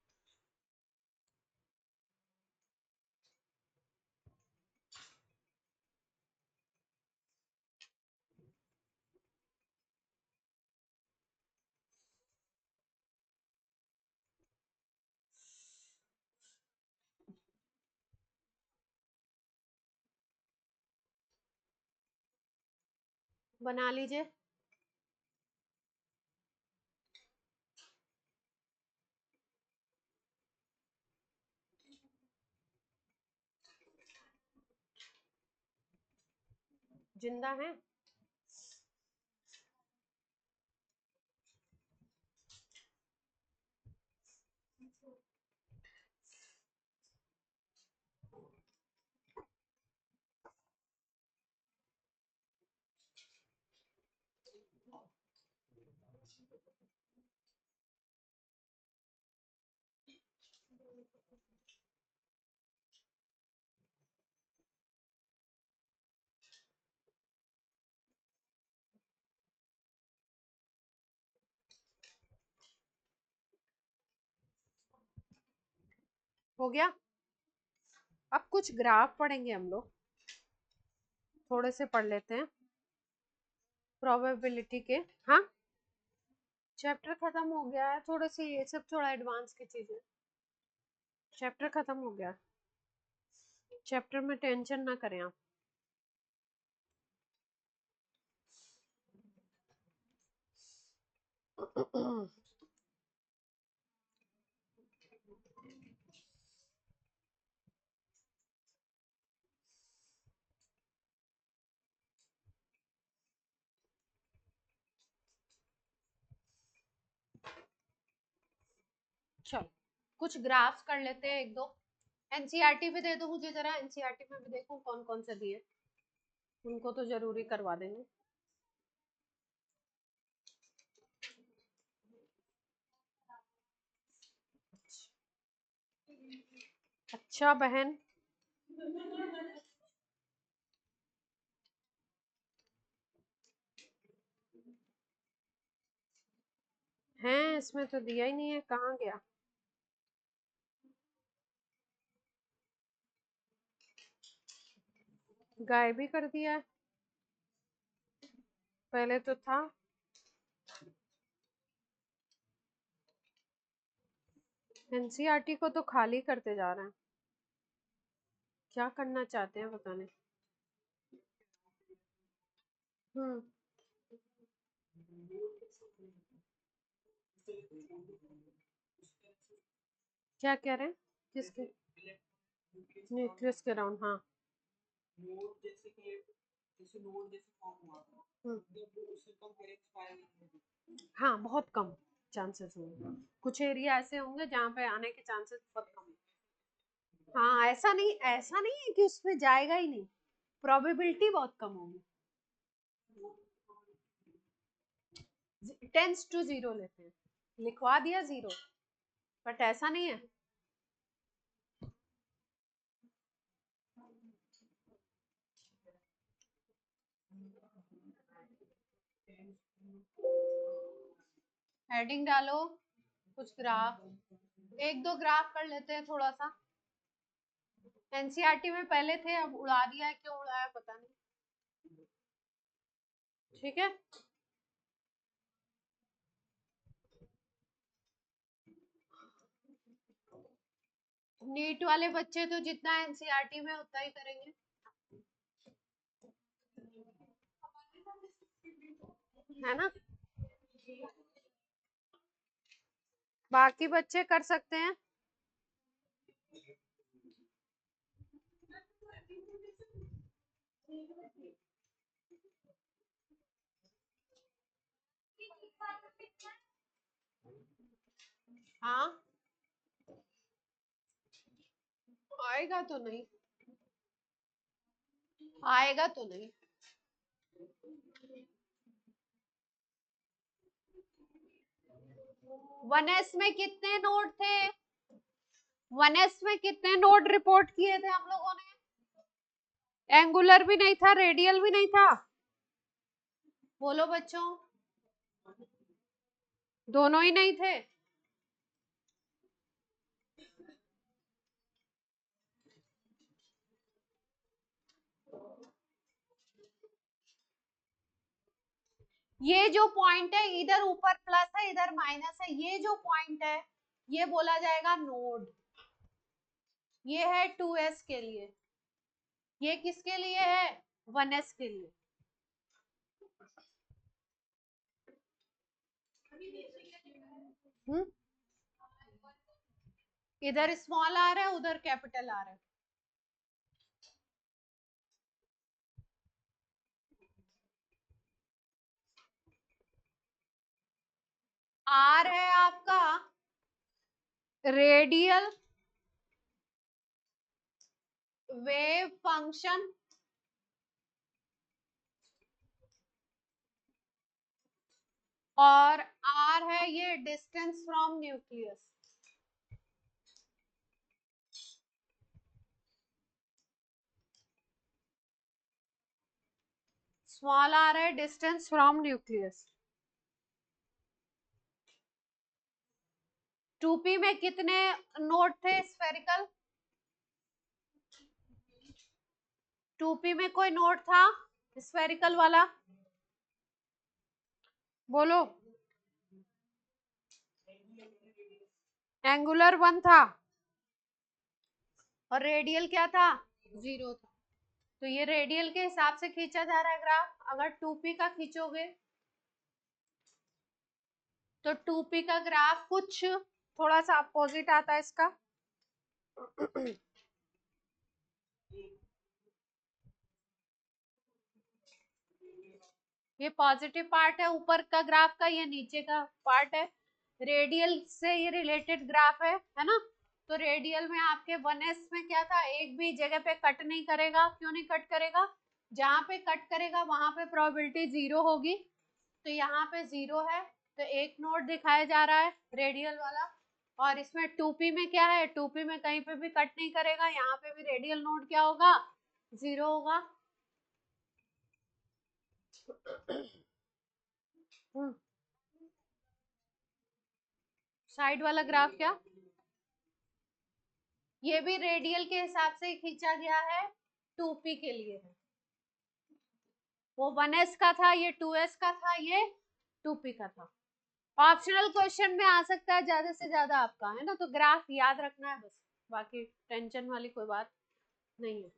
बना लीजिए। जिंदा है? हो गया। अब कुछ ग्राफ पढ़ेंगे हम लोग, थोड़े से पढ़ लेते हैं प्रोबेबिलिटी के। हाँ चैप्टर खत्म हो गया है, थोड़े से ये सब थोड़ा एडवांस की चीजें, चैप्टर खत्म हो गया, चैप्टर में टेंशन ना करें आप। चलो कुछ ग्राफ्स कर लेते हैं, 1 2। एनसीईआरटी भी दे दो मुझे जरा, एनसीईआरटी में भी देखूं कौन कौन से दिए, उनको तो जरूरी करवा देंगे। अच्छा बहन, हैं इसमें तो दिया ही नहीं है, कहाँ गया? गायब ही कर दिया है, पहले तो था। एनसीईआरटी को तो खाली करते जा रहे हैं, क्या करना चाहते हैं पता नहीं। हम्म क्या कह रहे हैं? किसके? न्यूक्लियस के राउंड, हाँ। हाँ बहुत कम चांसेस होंगे, कुछ एरिया ऐसे होंगे जहाँ पे आने के चांसेस बहुत कम है। हाँ ऐसा नहीं है कि उसमें जाएगा ही नहीं, प्रोबेबिलिटी बहुत कम होगी। 10 to 0 लेते हैं, लिखवा दिया 0, बट ऐसा नहीं है। हेडिंग डालो, कुछ ग्राफ, 1 2 ग्राफ कर लेते हैं थोड़ा सा। एनसीईआरटी में पहले थे, अब उड़ा दिया है, क्यों उड़ाया पता नहीं। ठीक है, नीट वाले बच्चे तो जितना एनसीईआरटी में उतना ही करेंगे, है ना? बाकी बच्चे कर सकते हैं। हाँ आएगा तो नहीं, आएगा तो नहीं। 1s में कितने नोड थे? 1s में कितने नोड रिपोर्ट किए थे हम लोगों ने? एंगुलर भी नहीं था, रेडियल भी नहीं था। बोलो बच्चों, दोनों ही नहीं थे? ये जो पॉइंट है, इधर ऊपर प्लस है इधर माइनस है, ये जो पॉइंट है ये बोला जाएगा नोड। ये है 2s के लिए, ये किसके लिए है? 1s के लिए। इधर स्मॉल आ रहा है उधर कैपिटल आ रहा है। आर है आपका रेडियल वेव फंक्शन, और आर है ये distance from nucleus. Small r है डिस्टेंस फ्रॉम न्यूक्लियस। 2p में कितने नोड थे स्फेरिकल? 2p में कोई नोड था स्फेरिकल वाला? बोलो। एंगुलर 1 था और रेडियल क्या था? 0 था। तो ये रेडियल के हिसाब से खींचा जा रहा है ग्राफ। अगर 2p का खींचोगे तो 2p का ग्राफ कुछ थोड़ा सा अपोजिट आता है इसका। ये पॉजिटिव पार्ट है ऊपर का ग्राफ का, ये नीचे का पार्ट है। रेडियल से ये रिलेटेड ग्राफ है ना? तो रेडियल में आपके 1s में क्या था, एक भी जगह पे कट नहीं करेगा। क्यों नहीं कट करेगा? जहां पे कट करेगा वहां पे प्रोबेबिलिटी 0 होगी, तो यहाँ पे 0 है, तो एक नोड दिखाया जा रहा है रेडियल वाला। और इसमें 2p में क्या है, 2p में कहीं पे भी कट नहीं करेगा, यहाँ पे भी रेडियल नोड क्या होगा? 0 होगा। साइड वाला ग्राफ क्या? ये भी रेडियल के हिसाब से खींचा गया है, 2p के लिए है। वो 1s का था, ये 2s का था, ये 2p का था। ऑप्शनल क्वेश्चन में आ सकता है ज्यादा से ज्यादा आपका, है ना? तो ग्राफ याद रखना है बस, बाकी टेंशन वाली कोई बात नहीं है।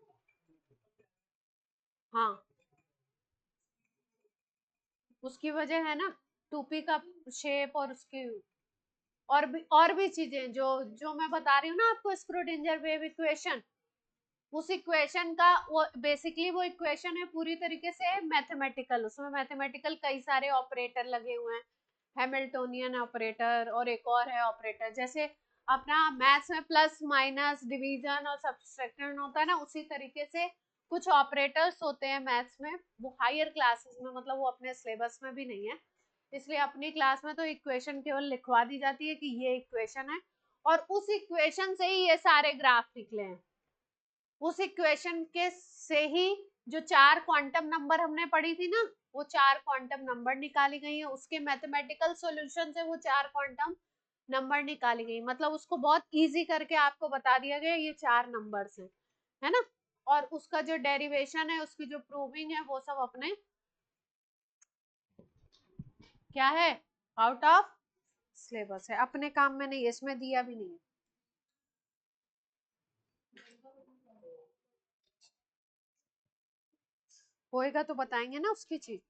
हाँ, उसकी वजह है ना 2p का शेप, और उसकी और भी चीजें जो जो मैं बता रही हूँ ना आपको, स्क्रूडिंजर वेव इक्वेशन, उस इक्वेशन का वो बेसिकली वो इक्वेशन है पूरी तरीके से मैथमेटिकल। उसमें मैथमेटिकल कई सारे ऑपरेटर लगे हुए हैं, हैमिल्टोनियन ऑपरेटर और एक और है ऑपरेटर। जैसे अपना मैथ्स में प्लस माइनस डिवीजन और सब्सट्रैक्शन होता है ना, उसी तरीके से कुछ ऑपरेटर्स होते हैं मैथ्स में। वो हायर क्लासेस में, मतलब वो अपने सिलेबस में भी नहीं है, इसलिए अपनी क्लास में तो इक्वेशन केवल लिखवा दी जाती है कि ये इक्वेशन है, और उस इक्वेशन से ही ये सारे ग्राफ निकले हैं। उस इक्वेशन के से ही जो 4 क्वांटम नंबर हमने पढ़ी थी ना, वो 4 क्वांटम नंबर निकाली गई है। उसके मैथमेटिकल सॉल्यूशन से वो 4 क्वांटम नंबर निकाली गई, मतलब उसको बहुत इजी करके आपको बता दिया गया ये 4 नंबर्स हैं, है ना? और उसका जो डेरिवेशन है, उसकी जो प्रूविंग है, वो सब अपने क्या है, आउट ऑफ सिलेबस है, अपने काम में नहीं है, इसमें दिया भी नहीं है। होएगा तो बताएंगे ना उसकी चीज।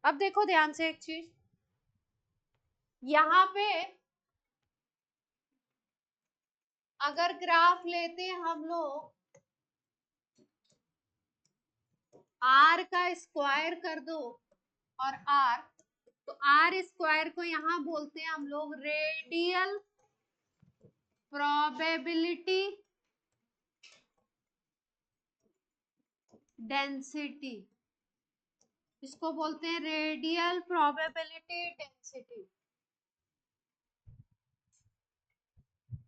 अब देखो ध्यान से एक चीज, यहाँ पे अगर ग्राफ लेते हैं हम लोग, आर का स्क्वायर कर दो और आर, तो आर स्क्वायर को यहाँ बोलते हैं हम लोग रेडियल प्रोबेबिलिटी डेंसिटी। इसको बोलते हैं रेडियल प्रोबेबिलिटी डेंसिटी।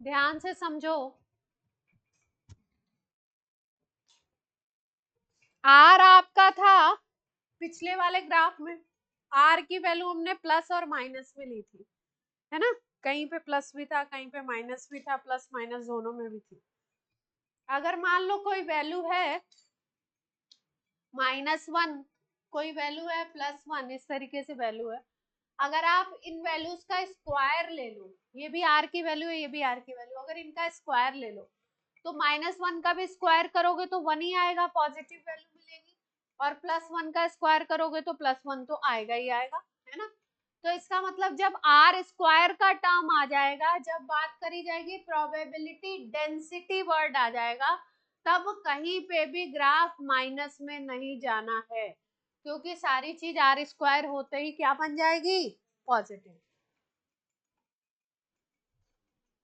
ध्यान से समझो, आर आपका था पिछले वाले ग्राफ में, आर की वैल्यू हमने प्लस और माइनस में ली थी, है ना, कहीं पे प्लस भी था कहीं पे माइनस भी था, प्लस माइनस दोनों में भी थी। अगर मान लो कोई वैल्यू है -1, कोई वैल्यू है +1, इस तरीके से वैल्यू है, अगर आप इन वैल्यूज का स्क्वायर ले लो, ये भी आर की वैल्यू है ये भी आर की वैल्यू, अगर इनका स्क्वायर ले लो तो -1 का भी स्क्वायर करोगे तो 1 ही आएगा, पॉजिटिव वैल्यू मिलेगी, और +1 का स्क्वायर करोगे तो +1 तो आएगा ही आएगा, है ना। तो इसका मतलब जब आर स्क्वायर का टर्म आ जाएगा, जब बात करी जाएगी प्रोबेबिलिटी डेंसिटी वर्ड आ जाएगा, तब कहीं पे भी ग्राफ माइनस में नहीं जाना है, क्योंकि सारी चीज आर स्क्वायर होते ही क्या बन जाएगी, पॉजिटिव।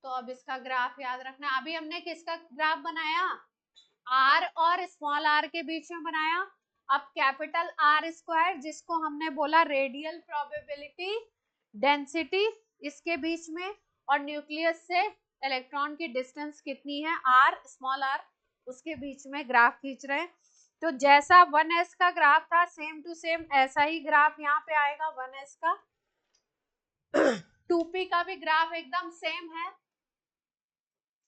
तो अब इसका ग्राफ याद रखना, अभी हमने किसका ग्राफ बनाया, आर और स्मॉल आर के बीच में बनाया। अब कैपिटल आर स्क्वायर, जिसको हमने बोला रेडियल प्रोबेबिलिटी डेंसिटी, इसके बीच में, और न्यूक्लियस से इलेक्ट्रॉन की डिस्टेंस कितनी है, आर स्मॉल आर, उसके बीच में ग्राफ खींच रहे हैं। तो जैसा 1s का ग्राफ था सेम टू सेम ऐसा ही ग्राफ यहाँ पे आएगा 1s का। 2p का भी ग्राफ एकदम सेम है,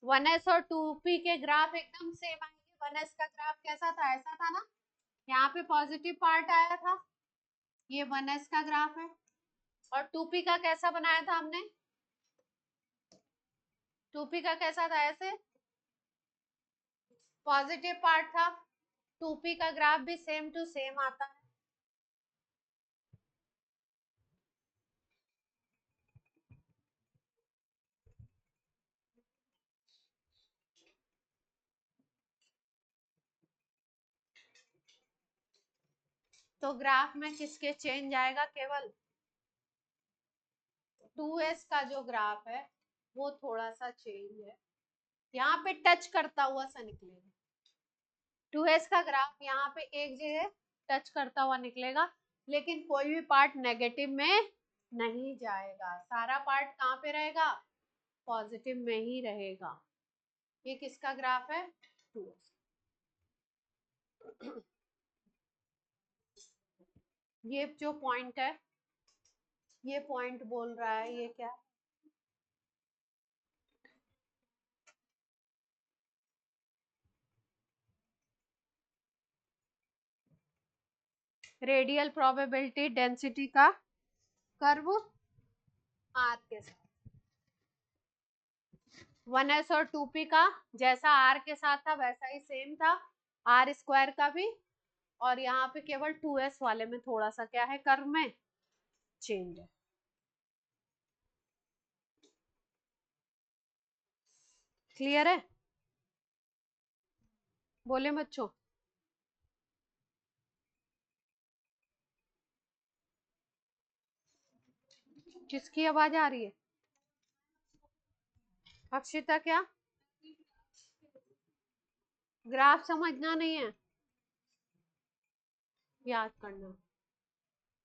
1s और 2p के ग्राफ एकदम सेम आएंगे। 1s का ग्राफ कैसा था, ऐसा था ना, यहाँ पे पॉजिटिव पार्ट आया था, ये 1s का ग्राफ है। और 2p का कैसा बनाया था हमने, 2p का कैसा था, ऐसे पॉजिटिव पार्ट था, 2p का ग्राफ भी सेम टू सेम आता है। तो ग्राफ में किसके चेंज आएगा, केवल 2s का जो ग्राफ है वो थोड़ा सा चेंज है, यहाँ पे टच करता हुआ सा निकलेगा, 2s का ग्राफ यहाँ पे एक जगह टच करता हुआ निकलेगा, लेकिन कोई भी पार्ट नेगेटिव में नहीं जाएगा, सारा पार्ट कहाँ पे रहेगा, पॉजिटिव में ही रहेगा। ये किसका ग्राफ है, 2s। ये जो पॉइंट है, ये पॉइंट बोल रहा है ये क्या, रेडियल प्रोबेबिलिटी डेंसिटी का कर्व आर के साथ, 1s और 2p का जैसा आर के साथ था वैसा ही सेम था, आर स्क्वायर का भी, और यहाँ पे केवल 2s वाले में थोड़ा सा क्या है, कर्व में चेंज है। क्लियर है, बोले बच्चों, किसकी आवाज आ रही है, अक्षिता, क्या ग्राफ समझना नहीं है, याद करना,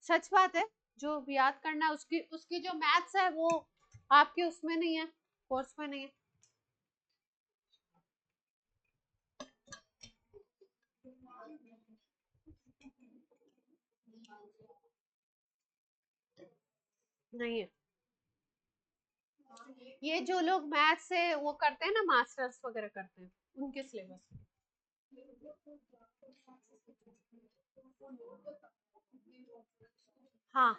सच बात है, जो याद करना है उसकी उसकी जो मैथ्स है वो आपके उसमें नहीं है, कोर्स में नहीं है। नहीं है, ये जो लोग मैथ से वो करते हैं ना, मास्टर्स वगैरह करते हैं, उनके सिलेबस में। हाँ,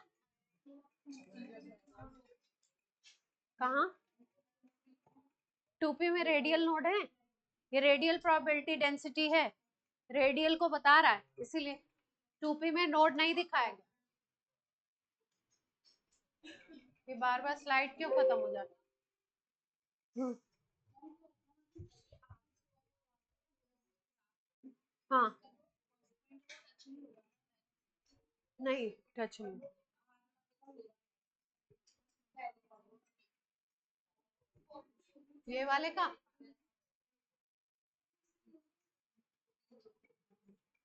कहाँ, 2p में रेडियल नोड है, ये रेडियल प्रोबेबिलिटी डेंसिटी है, रेडियल को बता रहा है, इसीलिए 2p में नोड नहीं दिखाएगा। ये बार बार स्लाइड क्यों खत्म हो जाती है, हाँ, नहीं टच नहीं, ये वाले का,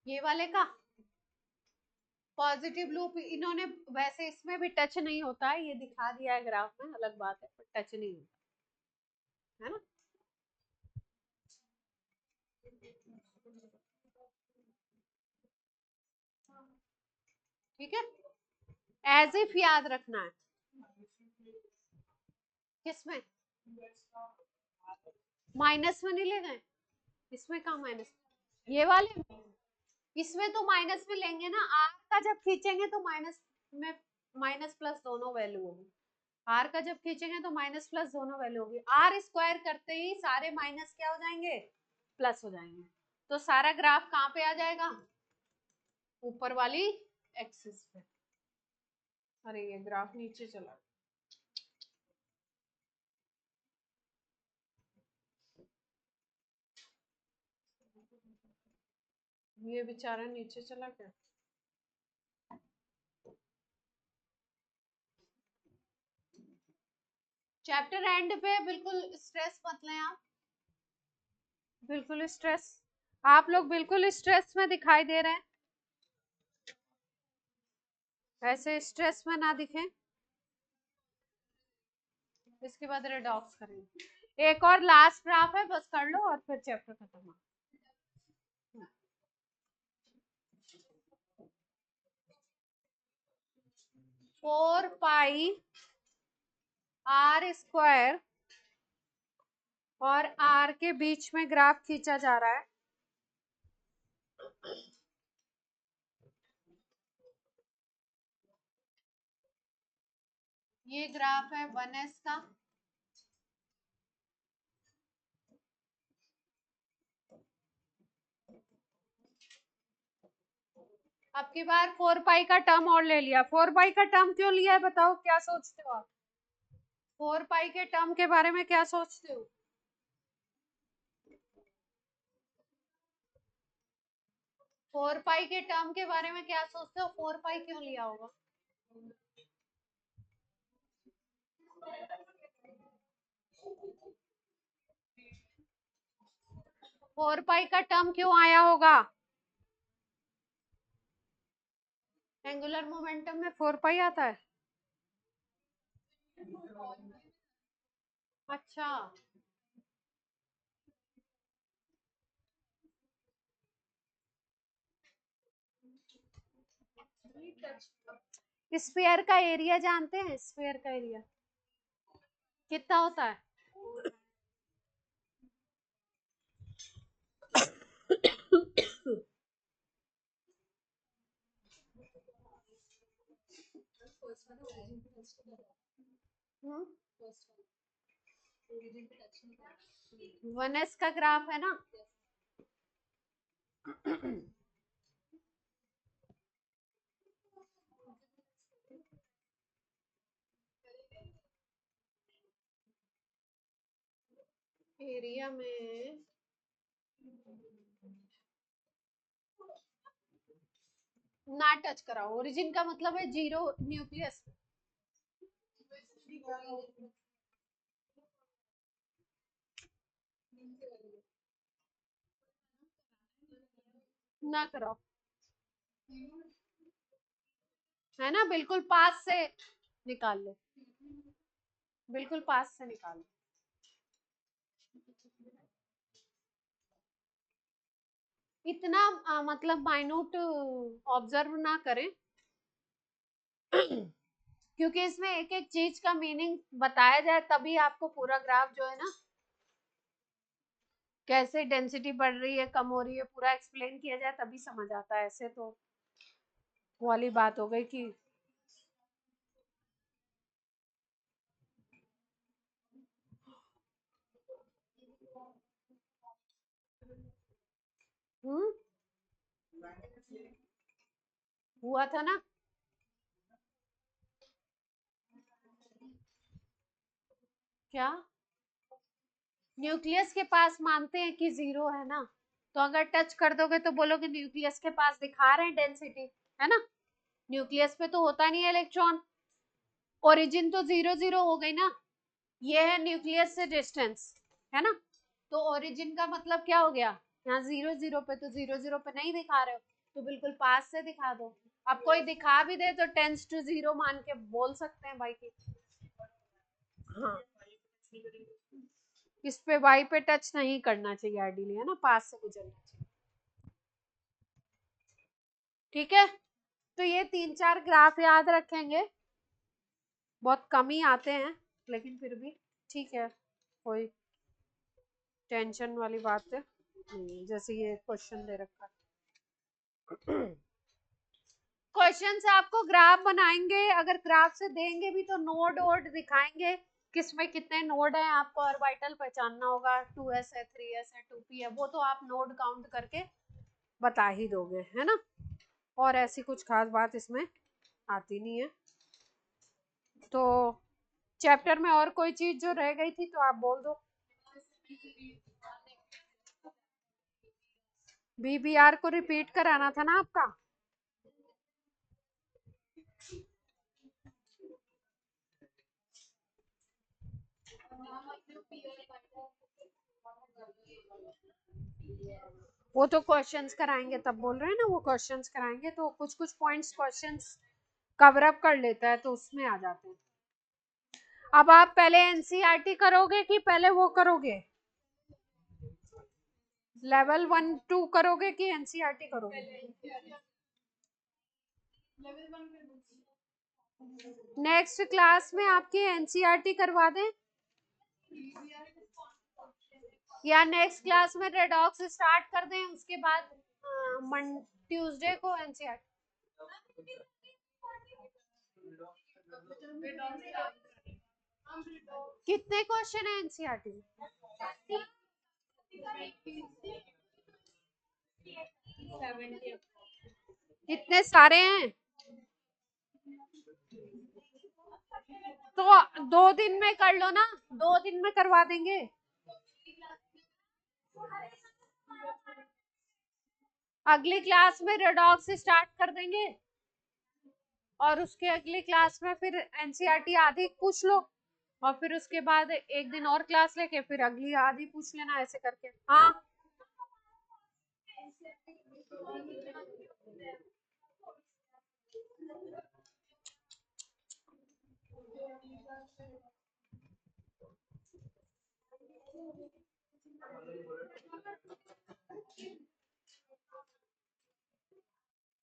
ये वाले का पॉजिटिव लूप इन्होंने, वैसे इसमें भी टच नहीं होता है, ये दिखा दिया है ग्राफ में, अलग बात है, पर टच नहीं होता है ना। ठीक है, एज इफ याद रखना है। किसमें माइनस में नहीं ले गए, इसमें कहाँ माइनस, ये वाले में, इसमें तो माइनस में लेंगे ना, आर का जब खींचेंगे तो माइनस में माइनस प्लस दोनों वैल्यू होगी, आर का जब खींचेंगे तो माइनस प्लस दोनों वैल्यू होगी, आर स्क्वायर करते ही सारे माइनस क्या हो जाएंगे, प्लस हो जाएंगे, तो सारा ग्राफ कहाँ पे आ जाएगा, ऊपर वाली एक्सिस पे। अरे ये ग्राफ नीचे चला, ये बेचारा नीचे चला क्या, चैप्टर एंड पे बिल्कुल स्ट्रेस मत लें आप, बिल्कुल स्ट्रेस, आप लोग बिल्कुल स्ट्रेस में दिखाई दे रहे हैं, ऐसे स्ट्रेस में ना दिखें। इसके बाद रेडॉक्स करेंगे, एक और लास्ट ग्राफ है, बस कर लो और फिर चैप्टर खत्म। 4 पाई आर स्क्वायर और आर के बीच में ग्राफ खींचा जा रहा है, ये ग्राफ है 1s का, अब की बार 4 पाई का टर्म और ले लिया, 4 पाई का टर्म क्यों लिया है बताओ, क्या सोचते हो आप, 4 पाई के टर्म के बारे में क्या सोचते हो, 4 पाई के टर्म के बारे में क्या सोचते हो, 4 पाई क्यों लिया होगा, 4 पाई का टर्म क्यों आया होगा, एंगुलर मोमेंटम में 4 पाई आता है, अच्छा स्फीयर का एरिया जानते हैं, स्फीयर का एरिया कितना होता है, हम्म 1s का ग्राफ है ना, एरिया में ना टच कराओ, ओरिजिन का मतलब है जीरो न्यूक्लियस, ना कराओ, है ना, बिल्कुल पास से निकाल लो, बिल्कुल पास से निकाल लो, इतना मतलब माइन्यूट ऑब्जर्व ना करें क्योंकि इसमें एक एक चीज का मीनिंग बताया जाए तभी आपको पूरा ग्राफ जो है ना, कैसे डेंसिटी बढ़ रही है कम हो रही है पूरा एक्सप्लेन किया जाए तभी समझ आता है, ऐसे तो वो वाली बात हो गई कि हम्म हुआ था ना, क्या न्यूक्लियस के पास मानते हैं कि जीरो है ना, तो अगर टच कर दोगे तो बोलोगे न्यूक्लियस के पास दिखा रहे हैं डेंसिटी, है ना, न्यूक्लियस पे तो होता नहीं है इलेक्ट्रॉन, ओरिजिन तो जीरो जीरो हो गई ना, ये है न्यूक्लियस से डिस्टेंस, है ना, तो ओरिजिन का मतलब क्या हो गया, यहाँ जीरो जीरो पे, तो जीरो जीरो पे नहीं दिखा रहे हो तो बिल्कुल पास से दिखा दो, अब कोई दिखा भी दे तो टेंस टू जीरो मान के बोल सकते हैं भाई की, हाँ इस पे वाई पे टच नहीं करना चाहिए आइडियली, है ना, पास से गुजरना चाहिए, ठीक है, तो ये 3-4 ग्राफ याद रखेंगे, बहुत कम ही आते हैं लेकिन फिर भी ठीक है, कोई टेंशन वाली बात है नहीं। जैसे ये क्वेश्चन दे रखा है, क्वेश्चन से आपको ग्राफ बनाएंगे, अगर ग्राफ से देंगे भी तो नोड वोड दिखाएंगे, किसमें कितने नोड हैं आपको ऑर्बिटल पहचानना होगा, 2s है, 3s है, 2p है, वो तो आप नोड काउंट करके बता ही दोगे, है ना। और ऐसी कुछ खास बात इसमें आती नहीं है। तो चैप्टर में और कोई चीज जो रह गई थी तो आप बोल दो। बीबीआर को रिपीट कराना था ना आपका। वो तो क्वेश्चंस कराएंगे तब बोल रहे हैं ना, वो क्वेश्चंस कराएंगे तो कुछ कुछ पॉइंट्स क्वेश्चंस कवर अप कर लेता है तो उसमें आ जाते हैं। अब आप पहले एनसीईआरटी करोगे कि पहले वो करोगे, लेवल 1-2 करोगे कि एनसीईआरटी करोगे? नेक्स्ट क्लास में आपकी एनसीईआरटी करवा दें या नेक्स्ट क्लास में रेडॉक्स स्टार्ट कर दें, उसके बाद ट्यूसडे को एनसीईआरटी। कितने क्वेश्चन है एनसीईआरटी में? इतने सारे हैं तो 2 दिन में कर लो ना, 2 दिन में करवा देंगे। अगली क्लास में रेडॉक्स स्टार्ट कर देंगे और उसके अगली क्लास में फिर एनसीईआरटी आधी पूछ लो और फिर उसके बाद एक दिन और क्लास लेके फिर अगली आधी पूछ लेना, ऐसे करके। हाँ,